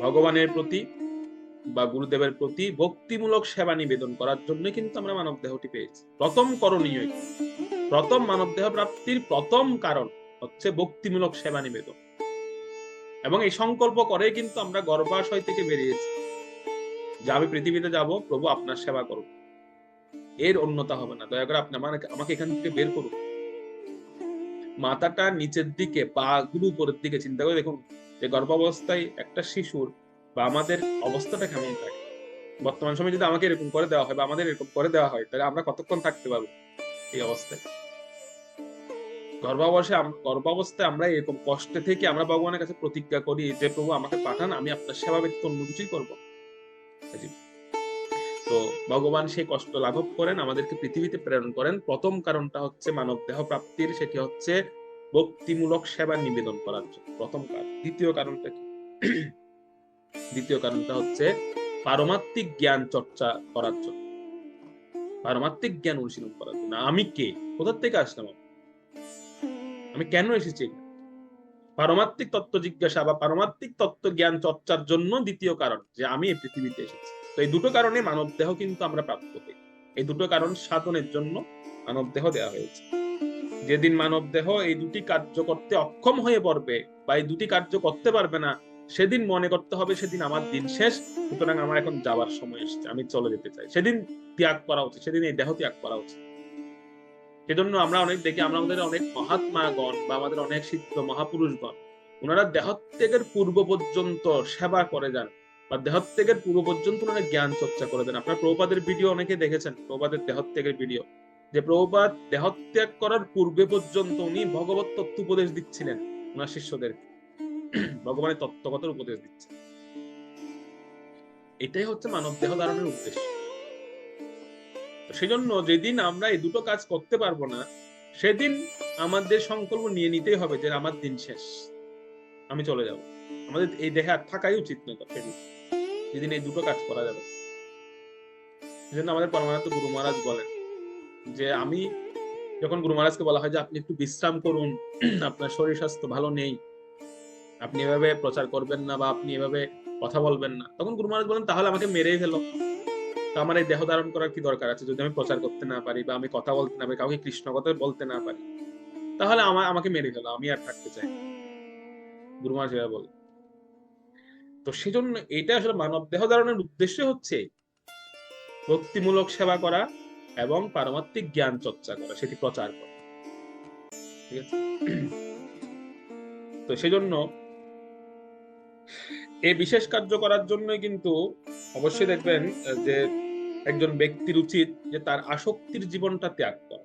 ভগবানের প্রতি বা গুরুদেবের প্রতি ভক্তিমূলক সেবা নিবেদন করার জন্য কিন্তু আমরা মানব দেহটি পেয়েছি। প্রথম করণীয়, প্রথম মানব দেহ প্রাপ্তির প্রথম কারণ হচ্ছে ভক্তিমূলক সেবা নিবেদন। এবং এই সংকল্প করে কিন্তু আমরা গর্ভাশয় থেকে বেরিয়েছি যে আমি পৃথিবীতে যাব, প্রভু আপনার সেবা করব, এর অন্যতা হবে না, দয়া করে আপনি আমাকে এখান থেকে বের করুন। মাথাটা নিচের দিকে, পা গুলো উপরের দিকে, চিন্তা করে দেখুন যে গর্ভাবস্থায় একটা শিশুর বা আমাদের অবস্থাটা কেমন থাকে। বর্তমান সময়ে যদি আমাকে এরকম করে দেওয়া হয় বা আমাদের এরকম করে দেওয়া হয়, তাহলে আমরা কতক্ষণ থাকতে পারবো এই অবস্থায়? গর্ভাবস্থায় আমরা এরকম কষ্টে থেকে আমরা ভগবানের কাছে প্রতিজ্ঞা করি যে প্রভু আমাকে পাঠান, আমি আপনার সেবা ব্যতীত অন্য কিছুই করবো। তো ভগবান সেই কষ্ট লাঘব করেন, আমাদেরকে পৃথিবীতে প্রেরণ করেন। প্রথম কারণটা হচ্ছে মানব দেহ প্রাপ্তির, সেটি হচ্ছে ভক্তিমূলক সেবা নিবেদন করার জন্য, প্রথম কারণ। দ্বিতীয় কারণটা কি? দ্বিতীয় কারণটা হচ্ছে পারমাত্মিক জ্ঞান চর্চা করার জন্য, পারমাত্মিক জ্ঞান অনুশীলন করার জন্য। আমি কে, কোথা থেকে আসলাম, আমি কেন এসেছি? পারমাত্মিক তত্ত্ব জিজ্ঞাসা বা পারমাত্মিক তত্ত্ব জ্ঞান চর্চার জন্য দ্বিতীয় কারণ যে আমি এই পৃথিবীতে এসেছি। তো এই দুটো কারণে মানব দেহ কিন্তু আমরা প্রাপ্ত হই। এই দুটো কারণ সাধনের জন্য মানব দেহ দেওয়া হয়েছে। যেদিন মানব দেহ এই দুটি কার্য করতে অক্ষম হয়ে পড়বে বা এই দুটি কার্য করতে পারবে না, সেদিন মনে করতে হবে সেদিন আমার দিন শেষ, সুতরাং আমার এখন যাওয়ার সময় এসেছে, আমি চলে যেতে চাই। সেদিন ত্যাগ করা উচিত, সেদিন এই দেহ ত্যাগ করা উচিত। সেজন্য আমরা অনেক দেখি, আমরা আমাদের অনেক মহাত্মাগণ বা আমাদের অনেক সিদ্ধ মহাপুরুষগণ, ওনারা দেহত্যাগের পূর্ব পর্যন্ত সেবা করে যান বা দেহত্যাগের পূর্ব পর্যন্ত ওনারা জ্ঞান চর্চা করে দেন। আপনারা প্রভুপাদের ভিডিও অনেকে দেখেছেন, প্রভুপাদের দেহত্যাগের ভিডিও, যে প্রভুপাদ দেহত্যাগ করার পূর্বে পর্যন্ত উনি ভগবত তত্ত্ব উপদেশ দিচ্ছিলেন ওনার শিষ্যদেরকে, ভগবানের তত্ত্বগত উপদেশ দিচ্ছেন। এটাই হচ্ছে মানব দেহ ধারণের উদ্দেশ্য। সেজন্য যেদিন আমরা এই দুটো কাজ করতে পারবো না, সেদিন আমাদের সংকল্প নিয়ে নিতেই হবে যে আমার দিন শেষ, আমি চলে যাব, আমাদের এই দেহে আর থাকাই উচিত নয়। যেদিন এই দুটো কাজ করা যাবে, সেজন্য আমাদের পরমানন্দ গুরু মহারাজ বলেন যে আমি যখন গুরু মহারাজকে বলা হয় যে আপনি একটু বিশ্রাম করুন, আপনার শরীর স্বাস্থ্য ভালো নেই, আপনি এভাবে প্রচার করবেন না বা আপনি এভাবে কথা বলবেন না, তখন গুরু মহারাজ বলেন তাহলে আমাকে মেরেই ফেলো। তো আমার এই দেহ ধারণ করার কি দরকার আছে? যদি আমি প্রচার করতে না পারি বা আমি কথা বলতে না পারি, কাউকে কৃষ্ণ কথা বলতে না পারি, তাহলে আমাকে মেরে ফেলো, আমি আর থাকতে চাই। গুরু মহারাজ এভাবে বলেন। তো সেজন্য এটা আসলে মানব দেহ ধারণের উদ্দেশ্য হচ্ছে ভক্তিমূলক সেবা করা এবং পারমাত্মিক জ্ঞান চর্চা করা, সেটি প্রচার করা। ঠিক আছে? তো সেজন্য এই বিশেষ কার্য করার জন্য কিন্তু অবশ্যই দেখবেন যে একজন ব্যক্তির উচিত যে তার আসক্তির জীবনটা ত্যাগ করা।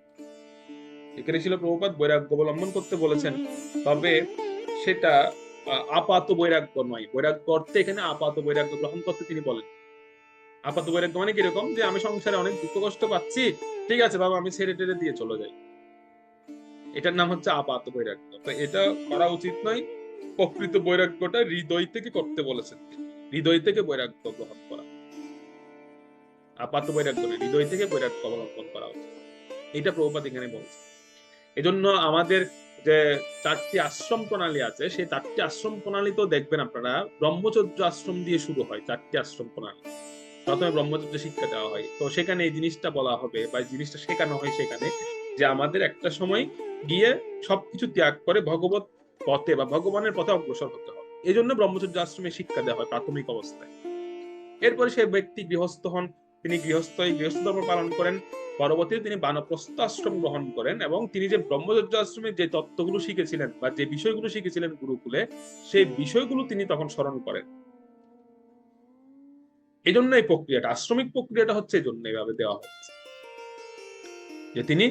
এখানে ছিল প্রভুপাদ বৈরাগ্য অবলম্বন করতে বলেছেন, তবে সেটা আপাত বৈরাগ্য নয়। বৈরাগ্য অর্থে এখানে আপাত বৈরাগ্য গ্রহণ করতে তিনি বলেন। আপাত বৈরাগ্য মানে কিরকম? যে আমি সংসারে অনেক দুঃখ কষ্ট পাচ্ছি, ঠিক আছে বাবা আমি ছেড়ে টেড়ে দিয়ে চলে যাই, এটার নাম হচ্ছে আপাত বৈরাগ্য। তো এটা করা উচিত নয়। প্রকৃত বৈরাগ্যটা হৃদয় থেকে করতে বলেছেন, হৃদয় থেকে বৈরাগ্য গ্রহণ করা। আপাত বৈরাগ্য নয়, হৃদয় থেকে বৈরাগ্য অবলম্বন করা উচিত, এটা প্রভুপাদ এখানে বলছে। এজন্য আমাদের যে 4টি আশ্রম প্রণালী আছে, সেই 4টি আশ্রম প্রণালী তো দেখবেন আপনারা ব্রহ্মচর্য আশ্রম দিয়ে শুরু হয়। 4টি আশ্রম প্রণালী, প্রথমে ব্রহ্মচর্য শিক্ষা দেওয়া হয়। তো সেখানে এই জিনিসটা বলা হবে বা জিনিসটা শেখানো হয় সেখানে, যে আমাদের একটা সময় গিয়ে সবকিছু ত্যাগ করে ভগবত পথে বা ভগবানের পথে অগ্রসর হতে হবে। এই জন্য ব্রহ্মচর্য আশ্রমে শিক্ষা দেওয়া হয় প্রাথমিক অবস্থায়। এরপরে সে ব্যক্তি গৃহস্থ হন, তিনি গৃহস্থ ধর্ম পালন করেন। পরবর্তীতে তিনি বানপ্রস্থ আশ্রম গ্রহণ করেন এবং তিনি যে ব্রহ্মচর্য আশ্রমে যে তত্ত্বগুলো শিখেছিলেন বা যে বিষয়গুলো শিখেছিলেন গুরুকুলে, সেই বিষয়গুলো তিনি তখন স্মরণ করেন। এই জন্য এই প্রক্রিয়াটা, আশ্রমিক প্রক্রিয়াটা হচ্ছে এই জন্য এইভাবে দেওয়া হচ্ছে, যে তিনি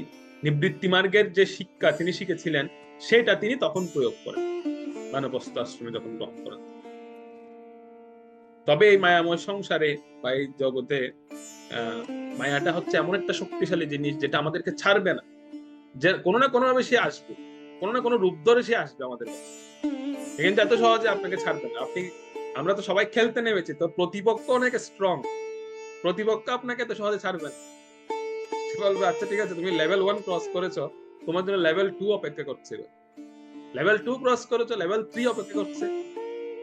নিবৃত্তি মার্গের যে শিক্ষা তিনি শিখেছিলেন সেটা তিনি তখন প্রয়োগ করেন বানপ্রস্থ আশ্রমে যখন গ্রহণ করেন। তবে এই মায়াময় সংসারে বা এই জগতে মায়াটা হচ্ছে এমন একটা শক্তিশালী জিনিস যেটা আমাদেরকে ছাড়বে না, যে কোনো না কোনো ভাবে সে আসবে, কোনো না কোনো রূপ ধরে সে আসবে আমাদের কাছে, কিন্তু এত সহজে আপনাকে ছাড়বে না। আমরা তো সবাই খেলতে নেমেছি, তো প্রতিপক্ষ অনেক স্ট্রং, প্রতিপক্ষ আপনাকে এত সহজে ছাড়বে না। সে বলবে আচ্ছা ঠিক আছে, তুমি লেভেল 1 ক্রস করেছো, তোমার জন্য লেভেল 2 অপেক্ষা করছে, লেভেল 2 ক্রস করেছো, লেভেল 3 অপেক্ষা করছে।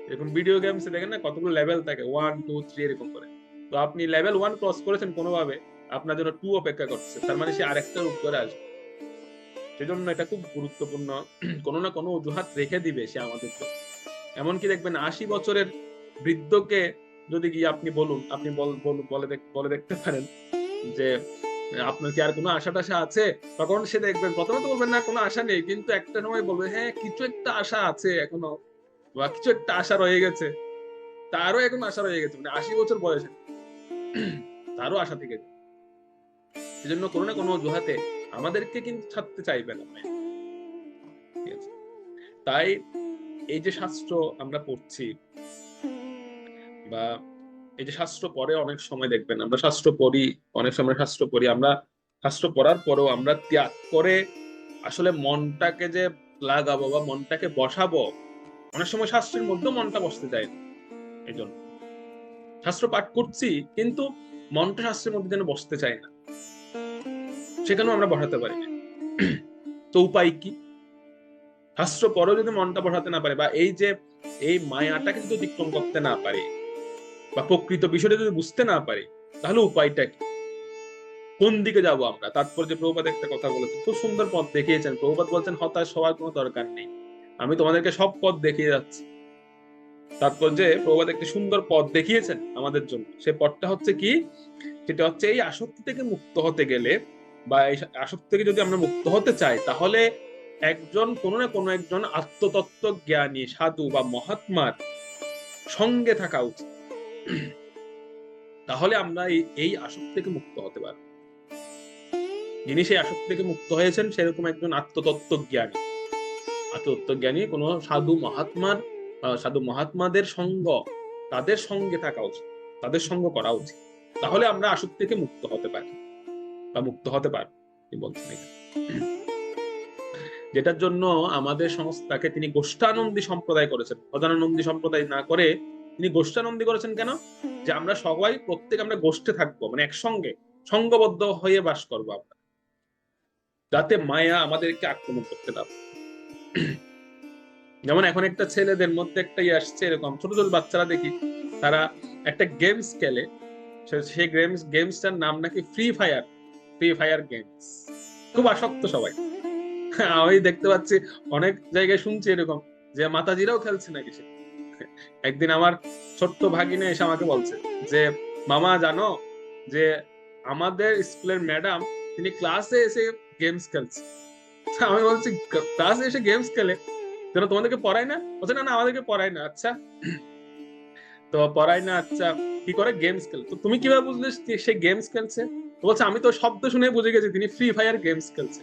এরকম ভিডিও গেমসে দেখেন না কতগুলো লেভেল থাকে, 1 2 3 এরকম করে। তো আপনি লেভেল 1 ক্রস করেছেন কোনোভাবে, আপনার জন্য 2 অপেক্ষা করছে, তার মানে সে আরেকটা রূপ ধরে আসবে। সেজন্য এটা খুব গুরুত্বপূর্ণ, কোনো না কোনো অজুহাত রেখে দিবে সে আমাদের জন্য। এমনকি দেখবেন 80 বছরের বৃদ্ধকে যদি গিয়ে আপনি বলুন, আপনি বলে দেখতে পারেন যে আপনার কি আর কোনো আশা টাশা আছে, তখন সে দেখবেন প্রথমে তো বলবেন না কোনো আশা নেই, কিন্তু একটা সময় বলবে হ্যাঁ কিছু একটা আশা আছে এখনো, বা কিছু একটা আশা রয়ে গেছে, তারও এখন আশা রয়ে গেছে, মানে 80 বছর বয়সে তারও আশা থেকে যায়। সেজন্য কোনো না কোনো অজুহাতে আমাদেরকে কিন্তু ছাড়তে চাইবে না। ঠিক আছে, তাই এই যে শাস্ত্র আমরা পড়ছি, বা এই যে শাস্ত্র পড়ে, অনেক সময় দেখবেন আমরা শাস্ত্র পড়ি, অনেক সময় শাস্ত্র পড়ি, আমরা শাস্ত্র পড়ার পরেও আমরা ত্যাগ করে আসলে মনটাকে যে লাগাবো বা মনটাকে বসাবো, অনেক সময় শাস্ত্রের মধ্যে মনটা বসতে চায় না। এই জন্য শাস্ত্র পাঠ করছি কিন্তু মনটা শাস্ত্রের মধ্যে যেন বসতে চায় না, সেখানেও আমরা বসাতে পারি না। তো উপায় কি? শাস্ত্র পরেও যদি মনটা বসাতে না পারে, বা এই মায়াটাকে যদি অতিক্রম করতে না পারে, বা প্রকৃত বিষয়টা যদি বুঝতে না পারি, তাহলে উপায়টা কি? কোন দিকে যাব আমরা? তারপর যে প্রভুপাদ একটা কথা বলেছেন, খুব সুন্দর পথ দেখিয়েছেন। প্রভুপাদ বলছেন হতাশ হওয়ার কোনো দরকার নেই, আমি তোমাদেরকে সব পথ দেখিয়ে যাচ্ছি। তারপর যে প্রভুপাদ একটি সুন্দর পথ দেখিয়েছেন আমাদের জন্য, সে পথটা হচ্ছে কি? সেটা হচ্ছে এই আসক্তি থেকে মুক্ত হতে গেলে, বা এই আসক্তি থেকে যদি আমরা মুক্ত হতে চাই, তাহলে কোনো না কোনো একজন আত্মতত্ত্ব জ্ঞানী সাধু বা মহাত্মার সঙ্গে থাকা উচিত। তাহলে আমরা এই আসক্তি থেকে মুক্ত হতে পারবো। যিনি সেই আসক্তি থেকে মুক্ত হয়েছেন সেরকম একজন আত্মতত্ত্বজ্ঞানী কোন সাধু মহাত্মাদের সঙ্গ, তাদের সঙ্গে থাকা উচিত, তাদের সঙ্গ করা উচিত। তাহলে আমরা আসক্তি থেকে মুক্ত হতে পারি বা মুক্ত হতে পারবো। বলছেন যেটার জন্য আমাদের সংস্থাকে তিনি গোষ্ঠানন্দী সম্প্রদায় করেছেন, প্রধানানন্দী সম্প্রদায় না করে তিনি গোষ্ঠানন্দী করেছেন। কেন? যে আমরা সবাই প্রত্যেক আমরা গোষ্ঠে থাকবো, মানে একসঙ্গে সঙ্গবদ্ধ হয়ে বাস করবো আমরা, যাতে মায়া আমাদেরকে আক্রমণ করতে না পারে। যেমন এখন একটা ছেলেদের মধ্যে একটা আসছে, এরকম ছোট ছোট বাচ্চারা দেখি তারা একটা গেমস খেলে, সেই গেমসটার নাম নাকি ফ্রি ফায়ার গেমস। খুব আসক্ত সবাই। আমি দেখতে পাচ্ছি অনেক জায়গায় শুনছি এরকম যে মাতাজিরাও খেলছে নাকি। সে একদিন আমার ছোট্ট ভাগিনে এসে আমাকে বলছে যে মামা জানো যে আমাদের স্কুলের ম্যাডাম তিনি ক্লাসে এসে গেমস খেলছে। আমি বলছি ক্লাসে এসে গেমস খেলে, যেন তোমাদেরকে পড়ায় না? বলছে না আমাদেরকে পড়ায় না। আচ্ছা, তো পড়ায় না, আচ্ছা কি করে? গেমস খেলে। তো তুমি কিভাবে বুঝলে সে গেমস খেলছে? বলছে আমি তো শব্দ শুনে বুঝে গেছি তিনি ফ্রি ফায়ার গেমস খেলছে।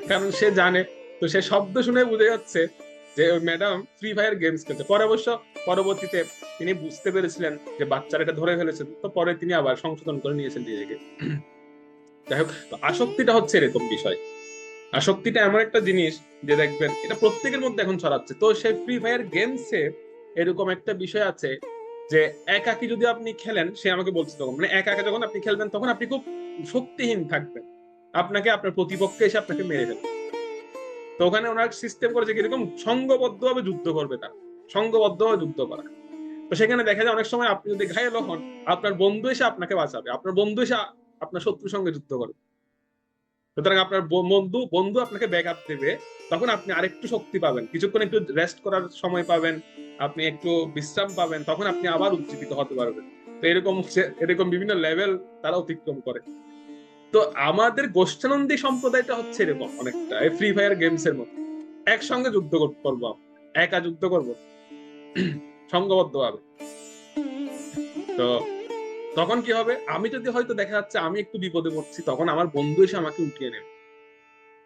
কারণ সে জানে, তো সে শব্দ শুনে বুঝে যাচ্ছে যে ম্যাডাম ফ্রি ফায়ার গেমস খেলছে। পরে অবশ্য পরবর্তীতে তিনি বুঝতে পেরেছিলেন যে বাচ্চারা এটা ধরে ফেলেছেন, তো পরে তিনি আবার সংশোধন করে নিয়েছেন নিজেকে। যাই হোক, আসক্তিটা হচ্ছে এরকম বিষয়। আসক্তিটা এমন একটা জিনিস যে দেখবেন এটা প্রত্যেকের মধ্যে এখন ছড়াচ্ছে। তো সেই ফ্রি ফায়ার গেমসে এরকম একটা বিষয় আছে যে একাকি যদি আপনি খেলেন, সে আমাকে বলছে তখন, মানে একা যখন আপনি খেলবেন তখন আপনি খুব শক্তিহীন থাকবেন, আপনাকে আপনার প্রতিপক্ষ এসে আপনাকে মেরে ফেলবে। তো ওখানে ওনার সিস্টেম করেছে কিরকম, সংঘবদ্ধভাবে যুদ্ধ করবে, তারা সংঘবদ্ধভাবে যুদ্ধ করা। তো সেখানে দেখা যায় অনেক সময় আপনি যদি ঘায়েল হন, আপনার বন্ধু এসে আপনাকে বাঁচাবে, আপনার বন্ধু এসে আপনার শত্রুর সঙ্গে যুদ্ধ করবে। সুতরাং আপনার বন্ধু আপনাকে ব্যাকআপ দেবে, তখন আপনি আরেকটু শক্তি পাবেন, কিছুক্ষণ একটু রেস্ট করার সময় পাবেন, আপনি একটু বিশ্রাম পাবেন, তখন আপনি আবার উজ্জীবিত হতে পারবেন। তো এরকম বিভিন্ন লেভেল তারা অতিক্রম করে। তো আমাদের গোষ্ঠানন্দী সম্প্রদায়টা হচ্ছে এরকম অনেকটা ফ্রি ফায়ার গেমস এর মতো, একসঙ্গে যুদ্ধ করবো, একা যুদ্ধ করব সংঘবদ্ধ ভাবে। তো তখন কি হবে, আমি যদি হয়তো দেখা যাচ্ছে আমি একটু বিপদে পড়ছি, তখন আমার বন্ধু এসে আমাকে উঠিয়ে নেবে।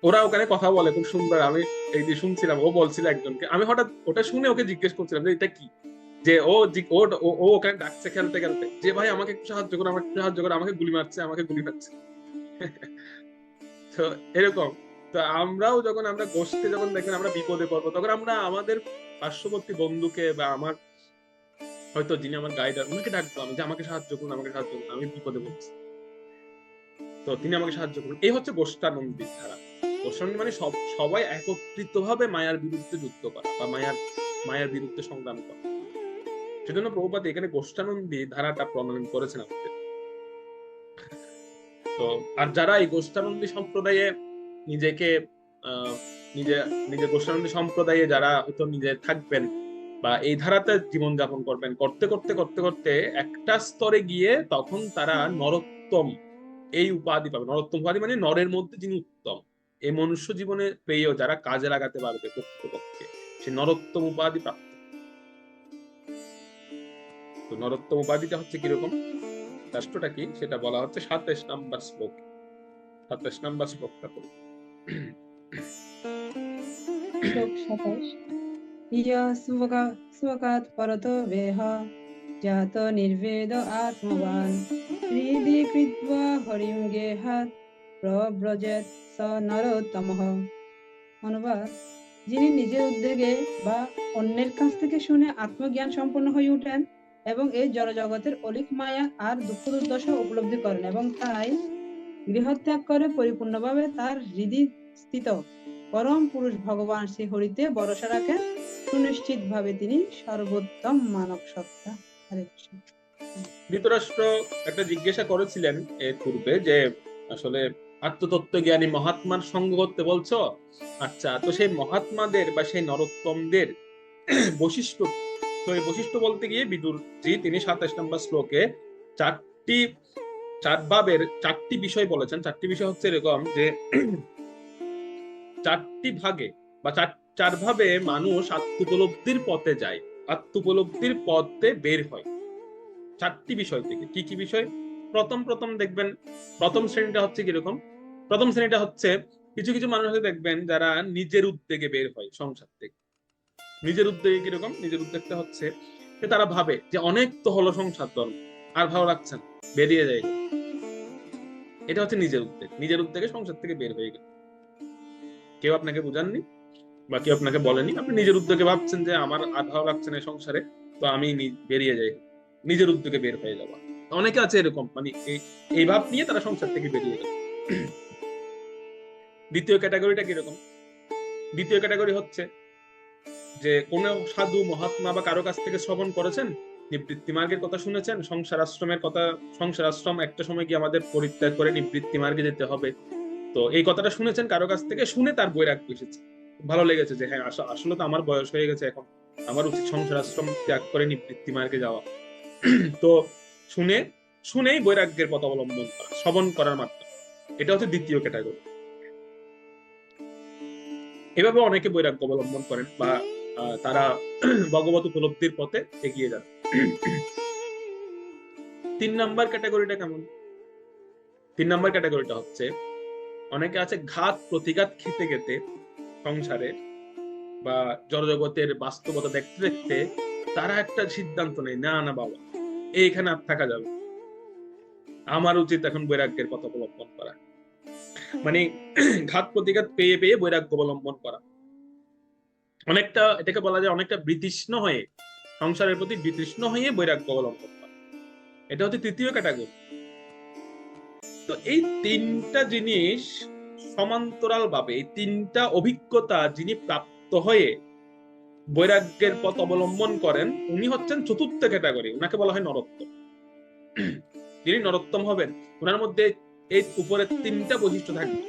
ওরা ওখানে কথা বলে খুব সুন্দর, আমি এই যে শুনছিলাম, ও বলছিল একজনকে, আমি হঠাৎ ওটা শুনে ওকে জিজ্ঞেস করছিলাম যে এটা কি, যে ও ওখানে ডাকছে খেলতে খেলতে, যে ভাই আমাকে একটু সাহায্য করো, আমাকে একটু সাহায্য করো, আমাকে গুলি মারছে, আমাকে গুলি মারছে। তো এরকম। তো আমরাও যখন আমরা গোষ্ঠী যখন দেখবেন আমরা বিপদে পড়বো, তখন আমরা আমাদের পার্শ্ববর্তী বন্ধুকে বা আমার হয়তো যিনি আমার গাইডার, উনাকে ডাকবো আমি, যে আমাকে সাহায্য করুন, আমাকে সাহায্য করুন, আমি বিপদে পড়ছি, তো তিনি আমাকে সাহায্য করুন। এই হচ্ছে গোষ্ঠানন্দী ধারা। গোষ্ঠানন্দী মানে সবাই একত্রিত ভাবে মায়ার বিরুদ্ধে যুদ্ধ করা বা মায়ার বিরুদ্ধে সংগ্রাম করা। সেজন্য প্রভুপাদ এখানে গোষ্ঠানন্দী ধারাটা প্রণয়ন করেছেন আমাদের। তো আর যারা এই গোষ্ঠানন্দী সম্প্রদায়ে নিজেকে নিজে গোষ্ঠানন্দী সম্প্রদায়ে যারা হয়তো নিজে থাকবেন বা এই ধারাতে জীবন যাপন করবেন, করতে করতে করতে করতে একটা স্তরে গিয়ে তখন তারা নরোত্তম এই উপাধি পাবে। নরোত্তম উপাধি মানে নরের মধ্যে যিনি উত্তম, এই মনুষ্য জীবনে পেয়েও যারা কাজে লাগাতে পারবে প্রকৃতপক্ষে, সে নরোত্তম উপাধি প্রাপ্ত। তো নরোত্তম উপাধিটা হচ্ছে কিরকম, রাষ্ট্রটা কি সেটা বলা হচ্ছে 27 নম্বর শ্লোক। 27 নম্বর শ্লোকটা পড়ি। শ্লোক 27। ইয়া স্বকাত পরতো বেহ জাত নির্বেদ আত্মবান হৃদি কৃত্বা হরিম গেহাত প্রব্রজেত স নরোত্তমঃ। অনুবাদ: যিনি নিজের উদ্যোগে বা অন্যের কাছ থেকে শুনে আত্মজ্ঞান সম্পন্ন হয়ে ওঠেন এবং এই জড়জগতের অলিক মায়া আর দুঃখ দুর্দশা উপলব্ধি করেন এবং তাই গৃহত্যাগ করে পরিপূর্ণভাবে তার হৃদি স্থিত পরম পুরুষ ভগবান শ্রী হরিতে ভরসা রাখেন, সুনিশ্চিত ভাবে তিনি সর্বোত্তম মানব সত্তা। হরে কৃষ্ণ। ধৃতরাষ্ট্র একটা জিজ্ঞাসা করেছিলেন এর পূর্বে যে আসলে আত্মতত্ত্ব জ্ঞানী মহাত্মার সঙ্গ করতে বলছো, আচ্ছা তো সেই মহাত্মাদের বা সেই নরোত্তমদের বৈশিষ্ট্য, তো এই বৈশিষ্ট্য বলতে গিয়ে বিদুরজি তিনি 27 নম্বর শ্লোকে চারটি বিষয় বলেছেন। চারটি বিষয় হচ্ছে এরকম যে চারটি ভাগে বা চার ভাবে মানুষ আত্মোপলব্ধির পথে যায়, আত্মোপলব্ধির পথে বের হয়। চারটি বিষয় থেকে। কি কি বিষয়? প্রথম দেখবেন, প্রথম শ্রেণীটা হচ্ছে কিরকম, প্রথম শ্রেণীটা হচ্ছে কিছু কিছু মানুষ দেখবেন যারা নিজের উদ্যোগে বের হয় সংসার থেকে। নিজের উদ্যোগে কিরকম, নিজের উদ্যোগটা হচ্ছে যে তারা ভাবে যে অনেক তো হলো সংসার ধর্ম, আর ভালো লাগছে না, বেরিয়ে যায়। এটা হচ্ছে নিজের উদ্যোগ। নিজের উদ্যোগে সংসার থেকে বের হয়ে গেল, কেউ আপনাকে বুঝাননি বা কেউ আপনাকে বলেনি, আপনি নিজের উদ্যোগে ভাবছেন যে আমার আর ভালো লাগছে না সংসারে, তো আমি বেরিয়ে যাই, নিজের উদ্যোগে বের হয়ে যাওয়া। অনেকে আছে এরকম, মানে এই ভাব নিয়ে তারা সংসার থেকে বেরিয়ে গেল। দ্বিতীয় ক্যাটাগরিটা কিরকম? দ্বিতীয় ক্যাটাগরি হচ্ছে যে কোন সাধু মহাত্মা বা কারো কাছ থেকে শ্রবণ করেছেন, নিবৃত্তি মার্গের কথা শুনেছেন, সংসার আশ্রমের কথা, সংসার আশ্রম একটা সময় গিয়ে আমাদের পরিত্যাগ করে নিবৃত্তি মার্গে যেতে হবে, তো এই কথাটা শুনেছেন কারো কাছ থেকে, শুনে তার বৈরাগ্য এসেছে, ভালো লেগেছে যে হ্যাঁ আসলে তো আমার বয়স হয়ে গেছে, এখন আমার উচিত সংসার আশ্রম ত্যাগ করে নিবৃত্তি মার্গে যাওয়া। তো শুনেই বৈরাগ্যের পথ অবলম্বন করা, শ্রবণ করার মাধ্যমে, এটা হচ্ছে দ্বিতীয় ক্যাটাগরি। এভাবে অনেকে বৈরাগ্য অবলম্বন করেন বা তারা ভগবত উপলব্ধির পথে এগিয়ে যান। 3 নাম্বার ক্যাটাগরিটা কেমন? 3 নাম্বার ক্যাটাগরিটা হচ্ছে অনেকে আছে ঘাত প্রতিঘাত খেতে খেতে সংসারে বা জড়জগতের বাস্তবতা দেখতে দেখতে তারা একটা সিদ্ধান্ত নেয়, না না বাবা এইখানে আর থাকা যাবে, আমার উচিত এখন বৈরাগ্যের পথ অবলম্বন করা। মানে ঘাত প্রতিঘাত পেয়ে পেয়ে বৈরাগ্য অবলম্বন করা, অনেকটা এটাকে বলা যায় অনেকটা বিতৃষ্ণ হয়ে, সংসারের প্রতি বিতৃষ্ণ হয়ে বৈরাগ্য অবলম্বন করা। এটা হচ্ছে তৃতীয় ক্যাটাগরি। তো এই তিনটা জিনিস সমান্তরাল ভাবে, এই তিনটা অভিজ্ঞতা যিনি প্রাপ্ত হয়ে বৈরাগ্যের পথ অবলম্বন করেন, উনি হচ্ছেন চতুর্থ ক্যাটাগরি, উনাকে বলা হয় নরোত্তম। যিনি নরোত্তম হবেন, ওনার মধ্যে এই উপরের তিনটা বৈশিষ্ট্য থাকবে।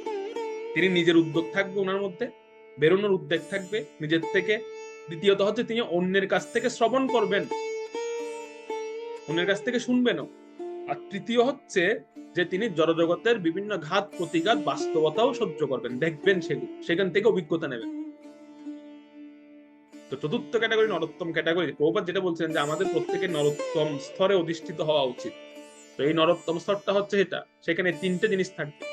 তিনি নিজের উদ্যোগ থাকবে ওনার মধ্যে, বেরোনোর উদ্যোগ থাকবে নিজের থেকে। দ্বিতীয়ত হচ্ছে তিনি অন্যের কাছ থেকে শ্রবণ করবেন, উনার কাছ থেকে শুনবেনও। আর তৃতীয় হচ্ছে যে তিনি জড়জগতের বিভিন্ন ঘাত প্রতিঘাত বাস্তবতাও সহ্য করবেন, দেখবেন সেগুলো, সেখান থেকে অভিজ্ঞতা নেবেন। তো চতুর্থ ক্যাটাগরি নরোত্তম ক্যাটাগরি, প্রভুপাদ যেটা বলছেন যে আমাদের প্রত্যেকের নরোত্তম স্তরে অধিষ্ঠিত হওয়া উচিত। তো এই নরোত্তম স্তরটা হচ্ছে এটা, সেখানে তিনটে জিনিস থাকবে।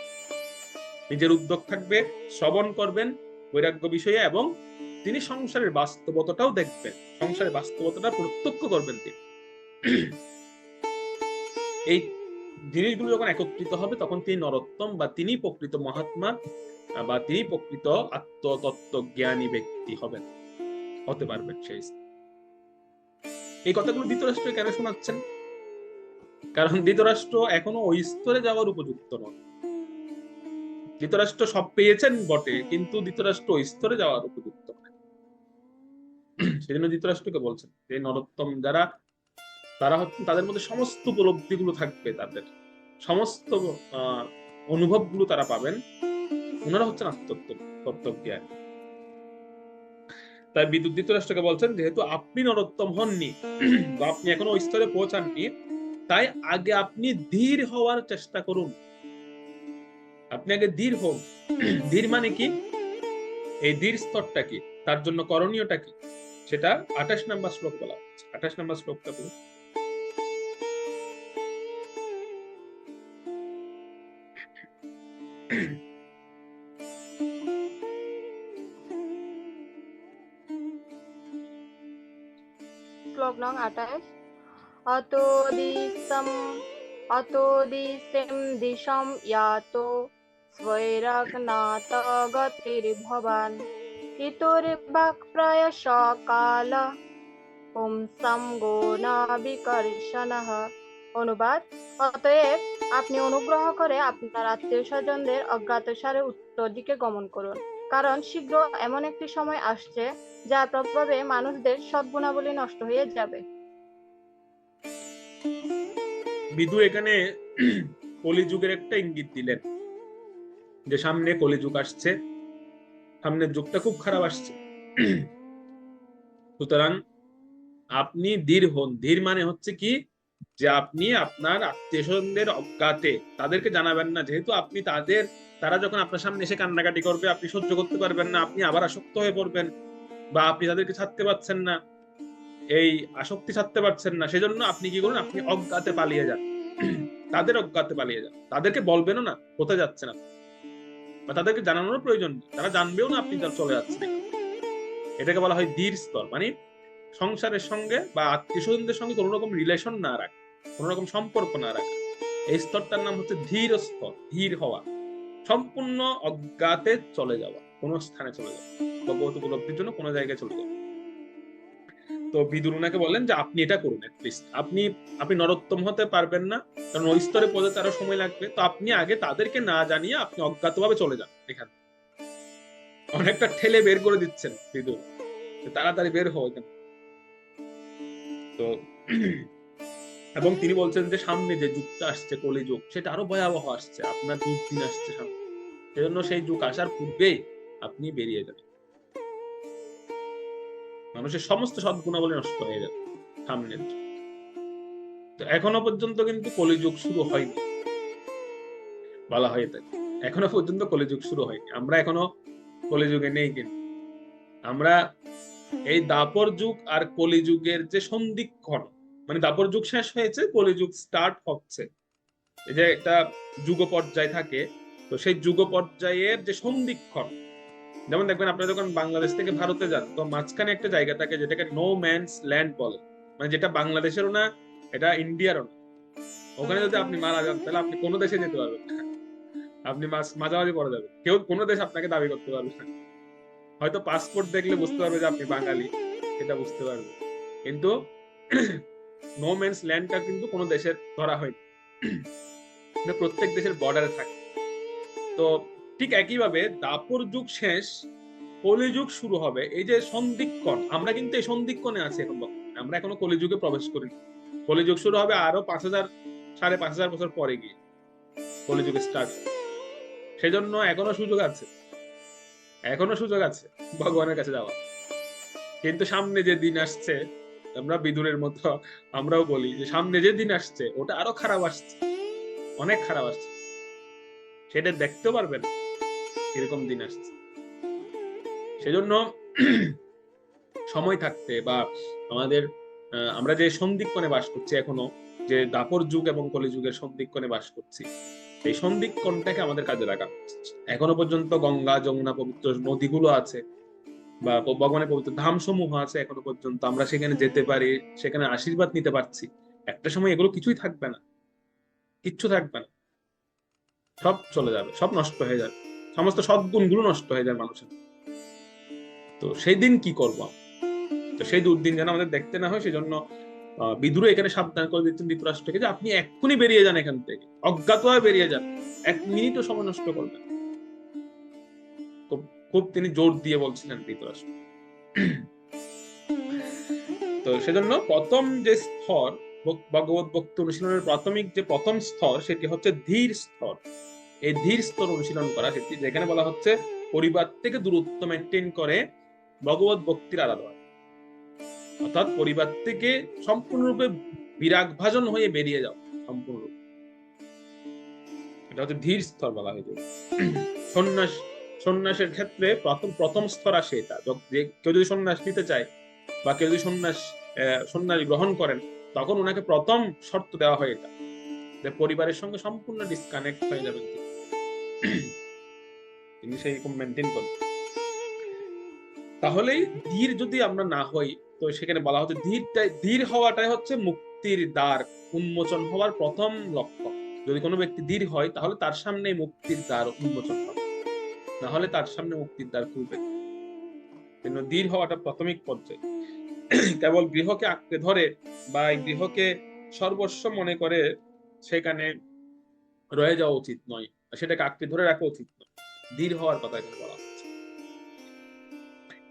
নিজের উদ্যোগ থাকবে, শ্রবণ করবেন বৈরাগ্য বিষয়ে, এবং তিনি সংসারের বাস্তবতাটাও দেখবেন, সংসারের বাস্তবতাটা প্রত্যক্ষ করবেন তিনি। এই জিনিসগুলো যখন একত্রিত হবে তখন তিনি নরোত্তম, বা তিনি প্রকৃত মহাত্মা, বা তিনি প্রকৃত আত্মতত্ত্ব জ্ঞানী ব্যক্তি হবেন, হতে পারবেন সেই। এই কথাগুলো ধৃতরাষ্ট্র কেন শোনাচ্ছেন? কারণ ধৃতরাষ্ট্র এখনো ওই স্তরে যাওয়ার উপযুক্ত নন। ধৃতরাষ্ট্র সব পেয়েছেন বটে, কিন্তু ধৃতরাষ্ট্র ওই স্তরে যাওয়ার উপযুক্ত নয়। সেজন্য ধৃতরাষ্ট্রকে বলছেন যে নরোত্তম যারা, তারা হচ্ছে তাদের মধ্যে সমস্ত উপলব্ধিগুলো থাকবে, তাদের সমস্ত অনুভবগুলো তারা পাবেন, ওনারা হচ্ছেন আত্মতত্ত্বজ্ঞান। তাই বিদ্যুৎ ধৃতরাষ্ট্রকে বলছেন যেহেতু আপনি নরোত্তম হননি বা আপনি এখনো ওই স্তরে পৌঁছাননি, তাই আগে আপনি ধীর হওয়ার চেষ্টা করুন। আপনি আগে ধীর হন। ধীর মানে কি? এই ধীর স্তরটা কি, তার জন্য করণীয়টা কি, সেটা 28 নম্বর শ্লোক বলা হচ্ছে। 28 নম্বর শ্লোকটা পড়ুন। শ্লোক নং 28। অতো দিশম দিশম ইয়াতো স্বৈরাগনাত গতির্ভবান ইতরে বাক প্রায়শ কাল পুংসাম গোনা বিকর্ষণঃ। অনুবাদ: অতএব আপনি অনুগ্রহ করে আপনার আত্মীয় স্বজনদের অজ্ঞাতসারে উত্তর দিকে গমন করুন, কারণ শীঘ্র এমন একটি সময় আসছে যার প্রভাবে মানুষদের সদ্গুণাবলী নষ্ট হয়ে যাবে। বিদু এখানে কলিযুগের একটা ইঙ্গিত দিলেন যে সামনে কলিযুগ আসছে, সামনের যুগটা খুব খারাপ আসছে। সুতরাং আপনি ধীর হন। ধীর মানে হচ্ছে কি, যে আপনি আপনার আত্মীয় স্বজনদের অজ্ঞাতে তাদেরকে জানাবেন না, যেহেতু আপনি তারা যখন আপনার সামনে এসে কান্নাকাটি করবে আপনি সহ্য করতে পারবেন না, আপনি আবার আসক্ত হয়ে পড়বেন, বা আপনি তাদেরকে ছাড়তে পারছেন না, এই আসক্তি ছাড়তে পারছেন না, সেজন্য আপনি কি করুন, আপনি অজ্ঞাতে পালিয়ে যান। তাদের অজ্ঞাতে পালিয়ে যান, তাদেরকে বলবেনও না কোথায় যাচ্ছেন আপনি, বা তাদেরকে জানানোর প্রয়োজন নেই, তারা জানবেও না আপনি চলে যাচ্ছেন। এটাকে বলা হয় ধীর স্তর, মানে সংসারের সঙ্গে বা আত্মীয় স্বজনদের সঙ্গে কোনো রকম রিলেশন না রাখা, কোনো রকম সম্পর্ক না রাখা। এই স্তরটার নাম হচ্ছে ধীর স্তর। ধীর হওয়া, সম্পূর্ণ অজ্ঞাতে চলে যাওয়া, কোন স্থানে চলে যাওয়া, ভগবত উপলব্ধির জন্য কোনো জায়গায় চলে যাওয়া। তো বিদুর ওনাকে বললেন যে আপনি এটা করুন, অ্যাটলিস্ট আপনি নরোত্তম হতে পারবেন না, কারণ ওই স্তরে পৌঁছাতে আরো সময় লাগবে। তো আপনি আগে তাদেরকে না জানিয়ে আপনি অজ্ঞাতভাবে চলে যান এখান। অনেকটা ঠেলে বের করে দিচ্ছেন বিদুর, তাড়াতাড়ি বের হও এখান। তো এবং তিনি বলছেন যে সামনে যে যুগটা আসছে কলিযুগ, সেটা আরো ভয়াবহ আসছে, আপনার দুর্দিন আসছে সামনে, সেজন্য সেই যুগ আসার পূর্বেই আপনি বেরিয়ে যাবেন। মানুষের সমস্ত সদ্গুণাবলী নষ্ট হয়ে যাবে সামনের। তো এখনো পর্যন্ত কিন্তু কলিযুগ শুরু হয়নি বলা হয়ে থাকে, এখনো পর্যন্ত কলিযুগ শুরু হয়নি, আমরা এখনো কলিযুগে নেই। কিন্তু আমরা এই দাপর যুগ আর কলিযুগের যে সন্ধিক্ষণ, মানে দাপর যুগ শেষ হয়েছে, কলিযুগ স্টার্ট হচ্ছে, এই যে একটা যুগ পর্যায় থাকে, তো সেই যুগ পর্যায়ের যে সন্ধিক্ষণ, যেমন দেখবেন আপনারা যখন বাংলাদেশ থেকে ভারতে যান, তো মাঝখানে একটা জায়গা থাকে যেটাকে নো ম্যানস ল্যান্ড বলে, মানে যেটা বাংলাদেশেরও না, এটা ইন্ডিয়ারও না। ওখানে যদি আপনি মারা যান তাহলে আপনি কোনো দেশে যেতে পারবেন না, আপনি মাঝামাঝি পড়ে যাবেন, কেউ কোনো দেশ আপনাকে দাবি করতে পারবে না। হয়তো পাসপোর্ট দেখলে বুঝতে পারবে যে আপনি বাঙালি, এটা বুঝতে পারবে, কিন্তু নো ম্যানস ল্যান্ডটা কিন্তু কোনো দেশের ধরা হয়নি, প্রত্যেক দেশের বর্ডারে থাকে। তো ঠিক একইভাবে দাপর যুগ শেষ, কলিযুগ শুরু হবে। এই যে সন্ধিক্ষণ, আমরা কিন্তু এই সন্ধিক্ষণে আছি এখন, আমরা এখনো কলিযুগে প্রবেশ করি। কলিযুগ শুরু হবে আরো 5,000-5,500 বছর পরে গিয়ে কলিযুগে স্টার্ট। সেজন্য এখনো সুযোগ আছে, এখনো সুযোগ আছে ভগবানের কাছে যাওয়া। কিন্তু সামনে যে দিন আসছে আমরা বিদুরের মতো আমরাও বলি যে সামনে যে দিন আসছে ওটা আরো খারাপ আসছে, অনেক খারাপ আসছে, সেটা দেখতে পারবেন এরকম দিন আসছে। সেজন্য সময় থাকতে বা আমাদের আমরা যে সন্ধিক্ষণে বাস করছি এখনো, যে দাপর যুগ এবং কলিযুগের সন্ধিক্ষণে বাস করছি, এই সন্ধিক্ষণটাকে আমাদের কাজে লাগানো উচিত। এখনো পর্যন্ত গঙ্গা যমুনা পবিত্র নদীগুলো আছে বা ভগবানের পবিত্র ধাম সমূহ আছে, এখনো পর্যন্ত আমরা সেখানে যেতে পারি, সেখানে আশীর্বাদ নিতে পারছি। একটা সময় এগুলো কিছুই থাকবে না, কিচ্ছু থাকবে না, সব চলে যাবে, সব নষ্ট হয়ে যাবে, সমস্ত সদ্গুণগুলো নষ্ট হয়ে যায় মানুষের। তো সেই দিন কি করবো? তো সেই দুর্দিন যেন আমাদের দেখতে না হয়, সেজন্য বিদুর এখানে সাবধান করে দিচ্ছেন ধৃতরাষ্ট্রকে যে আপনি এক্ষুনি বেরিয়ে যান এখান থেকে, অজ্ঞাত হয়ে বেরিয়ে যান, 1 মিনিটও সময় নষ্ট করবেন। খুব তিনি জোর দিয়ে বলছিলেন ধৃতরাষ্ট্র। তো সেজন্য প্রথম যে স্তর ভগবত ভক্তি অনুশীলনের প্রাথমিক যে প্রথম স্তর, সেটি হচ্ছে ধীর স্তর। এই ধীর স্তর অনুশীলন করা, সেটি যেখানে বলা হচ্ছে পরিবার থেকে দূরত্ব মেনটেন করে ভগবত ভক্তির আরাধনা, অর্থাৎ পরিবার থেকে সম্পূর্ণরূপে বিরাগ ভাজন হয়ে বেরিয়ে যাও সম্পূর্ণরূপে, এটা হচ্ছে ধীর স্তর বলা হয়েছে। সন্ন্যাসের ক্ষেত্রে প্রথম স্তর আসে এটা, যে কেউ যদি সন্ন্যাস নিতে চায় বা কেউ যদি সন্ন্যাস গ্রহণ করেন, তখন ওনাকে প্রথম শর্ত দেওয়া হয় এটা, যে পরিবারের সঙ্গে সম্পূর্ণ ডিসকানেক্ট হয়ে যাবেন তিনি সেই মেনটেন করেন। তাহলেই ধীর যদি আমরা না হই, তো সেখানে বলা হচ্ছে ধীর হওয়াটাই হচ্ছে মুক্তির দ্বার উন্মোচন হওয়ার প্রথম লক্ষ্য। যদি কোনো ব্যক্তি ধীর হয়, তাহলে তার সামনে মুক্তির দ্বার উন্মোচন হবে, না হলে তার সামনে মুক্তির দ্বার খুলবে। ধীর হওয়াটা প্রাথমিক পর্যায়ে। কেবল গৃহকে আঁকড়ে ধরে বা এই গৃহকে সর্বস্ব মনে করে সেখানে রয়ে যাওয়া উচিত নয়, সেটাকে আঁকড়ে ধরে রাখা উচিত নয়, ধীর হওয়ার কথা এখানে বলা হচ্ছে।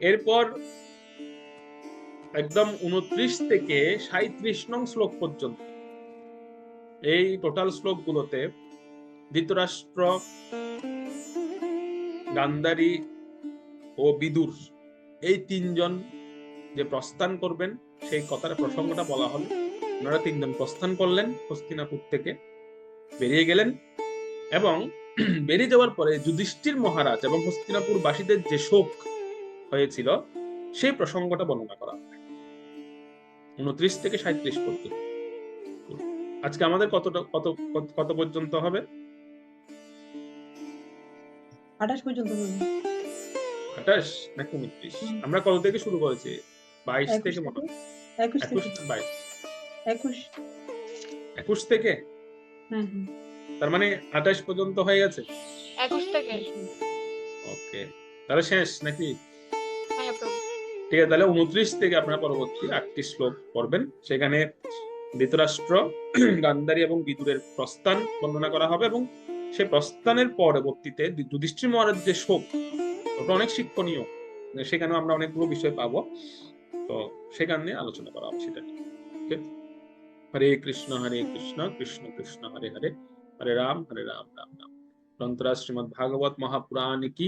এরপর একদম 29 থেকে 37 নং শ্লোক পর্যন্ত, এই টোটাল শ্লোক গুলোতে ধৃতরাষ্ট্র, গান্ধারী ও বিদুর এই 3 জন যে প্রস্থান করবেন সেই কথাটা প্রসঙ্গটা বলা হলো। ওনারা 3 জন প্রস্থান করলেন, হস্তিনাপুর থেকে বেরিয়ে গেলেন, এবং বেরিয়ে যাওয়ার পরে যুধিষ্ঠির মহারাজ এবং হস্তিনাপুর বাসীদের যে শোক হয়েছিল সেই প্রসঙ্গটা বর্ণনা করা হয় 29 থেকে 37 পর্যন্ত। আজকে আমাদের কত পর্যন্ত হবে? 28 পর্যন্ত হবে। 28 নাকি 29? আমরা কত থেকে শুরু করেছি? 22 থেকে মনে হয়। 21 থেকে 21 থেকে। তার মানে 28 পর্যন্ত হয়ে গেছে। 21 থেকে। ওকে, তাহলে শেষ নাকি? হ্যাঁ প্রভু। ঠিক আছে, তাহলে 29 থেকে আপনারা পরবর্তী 8টি শ্লোক পড়বেন। সেখানে ধৃতরাষ্ট্র, গান্ধারী এবং বিদুরের প্রস্থান বর্ণনা করা হবে, এবং সেই প্রস্থানের পরবর্তীতে যুধিষ্ঠির মহারাজ যে শোক, ওটা অনেক শিক্ষণীয়, সেখানেও আমরা অনেকগুলো বিষয় পাবো, তো সেখানে আলোচনা করা হবে সেটা। হরে কৃষ্ণ কৃষ্ণ কৃষ্ণ হরে হরে, হরে রাম রাম রাম। গ্রন্থরা শ্রীমদ ভাগবত মহাপুরাণ কি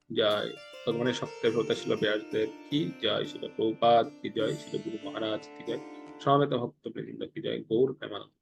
জয়, ভগবানের সত্যের ব্রত শিল ব্যাসদেব কি জয়, শিল প্রভুপাদ কি জয়, শিল গুরু মহারাজ কি জয়, সমবেত ভক্তবৃন্দ কি জয়, গৌর প্রেমানন্দ।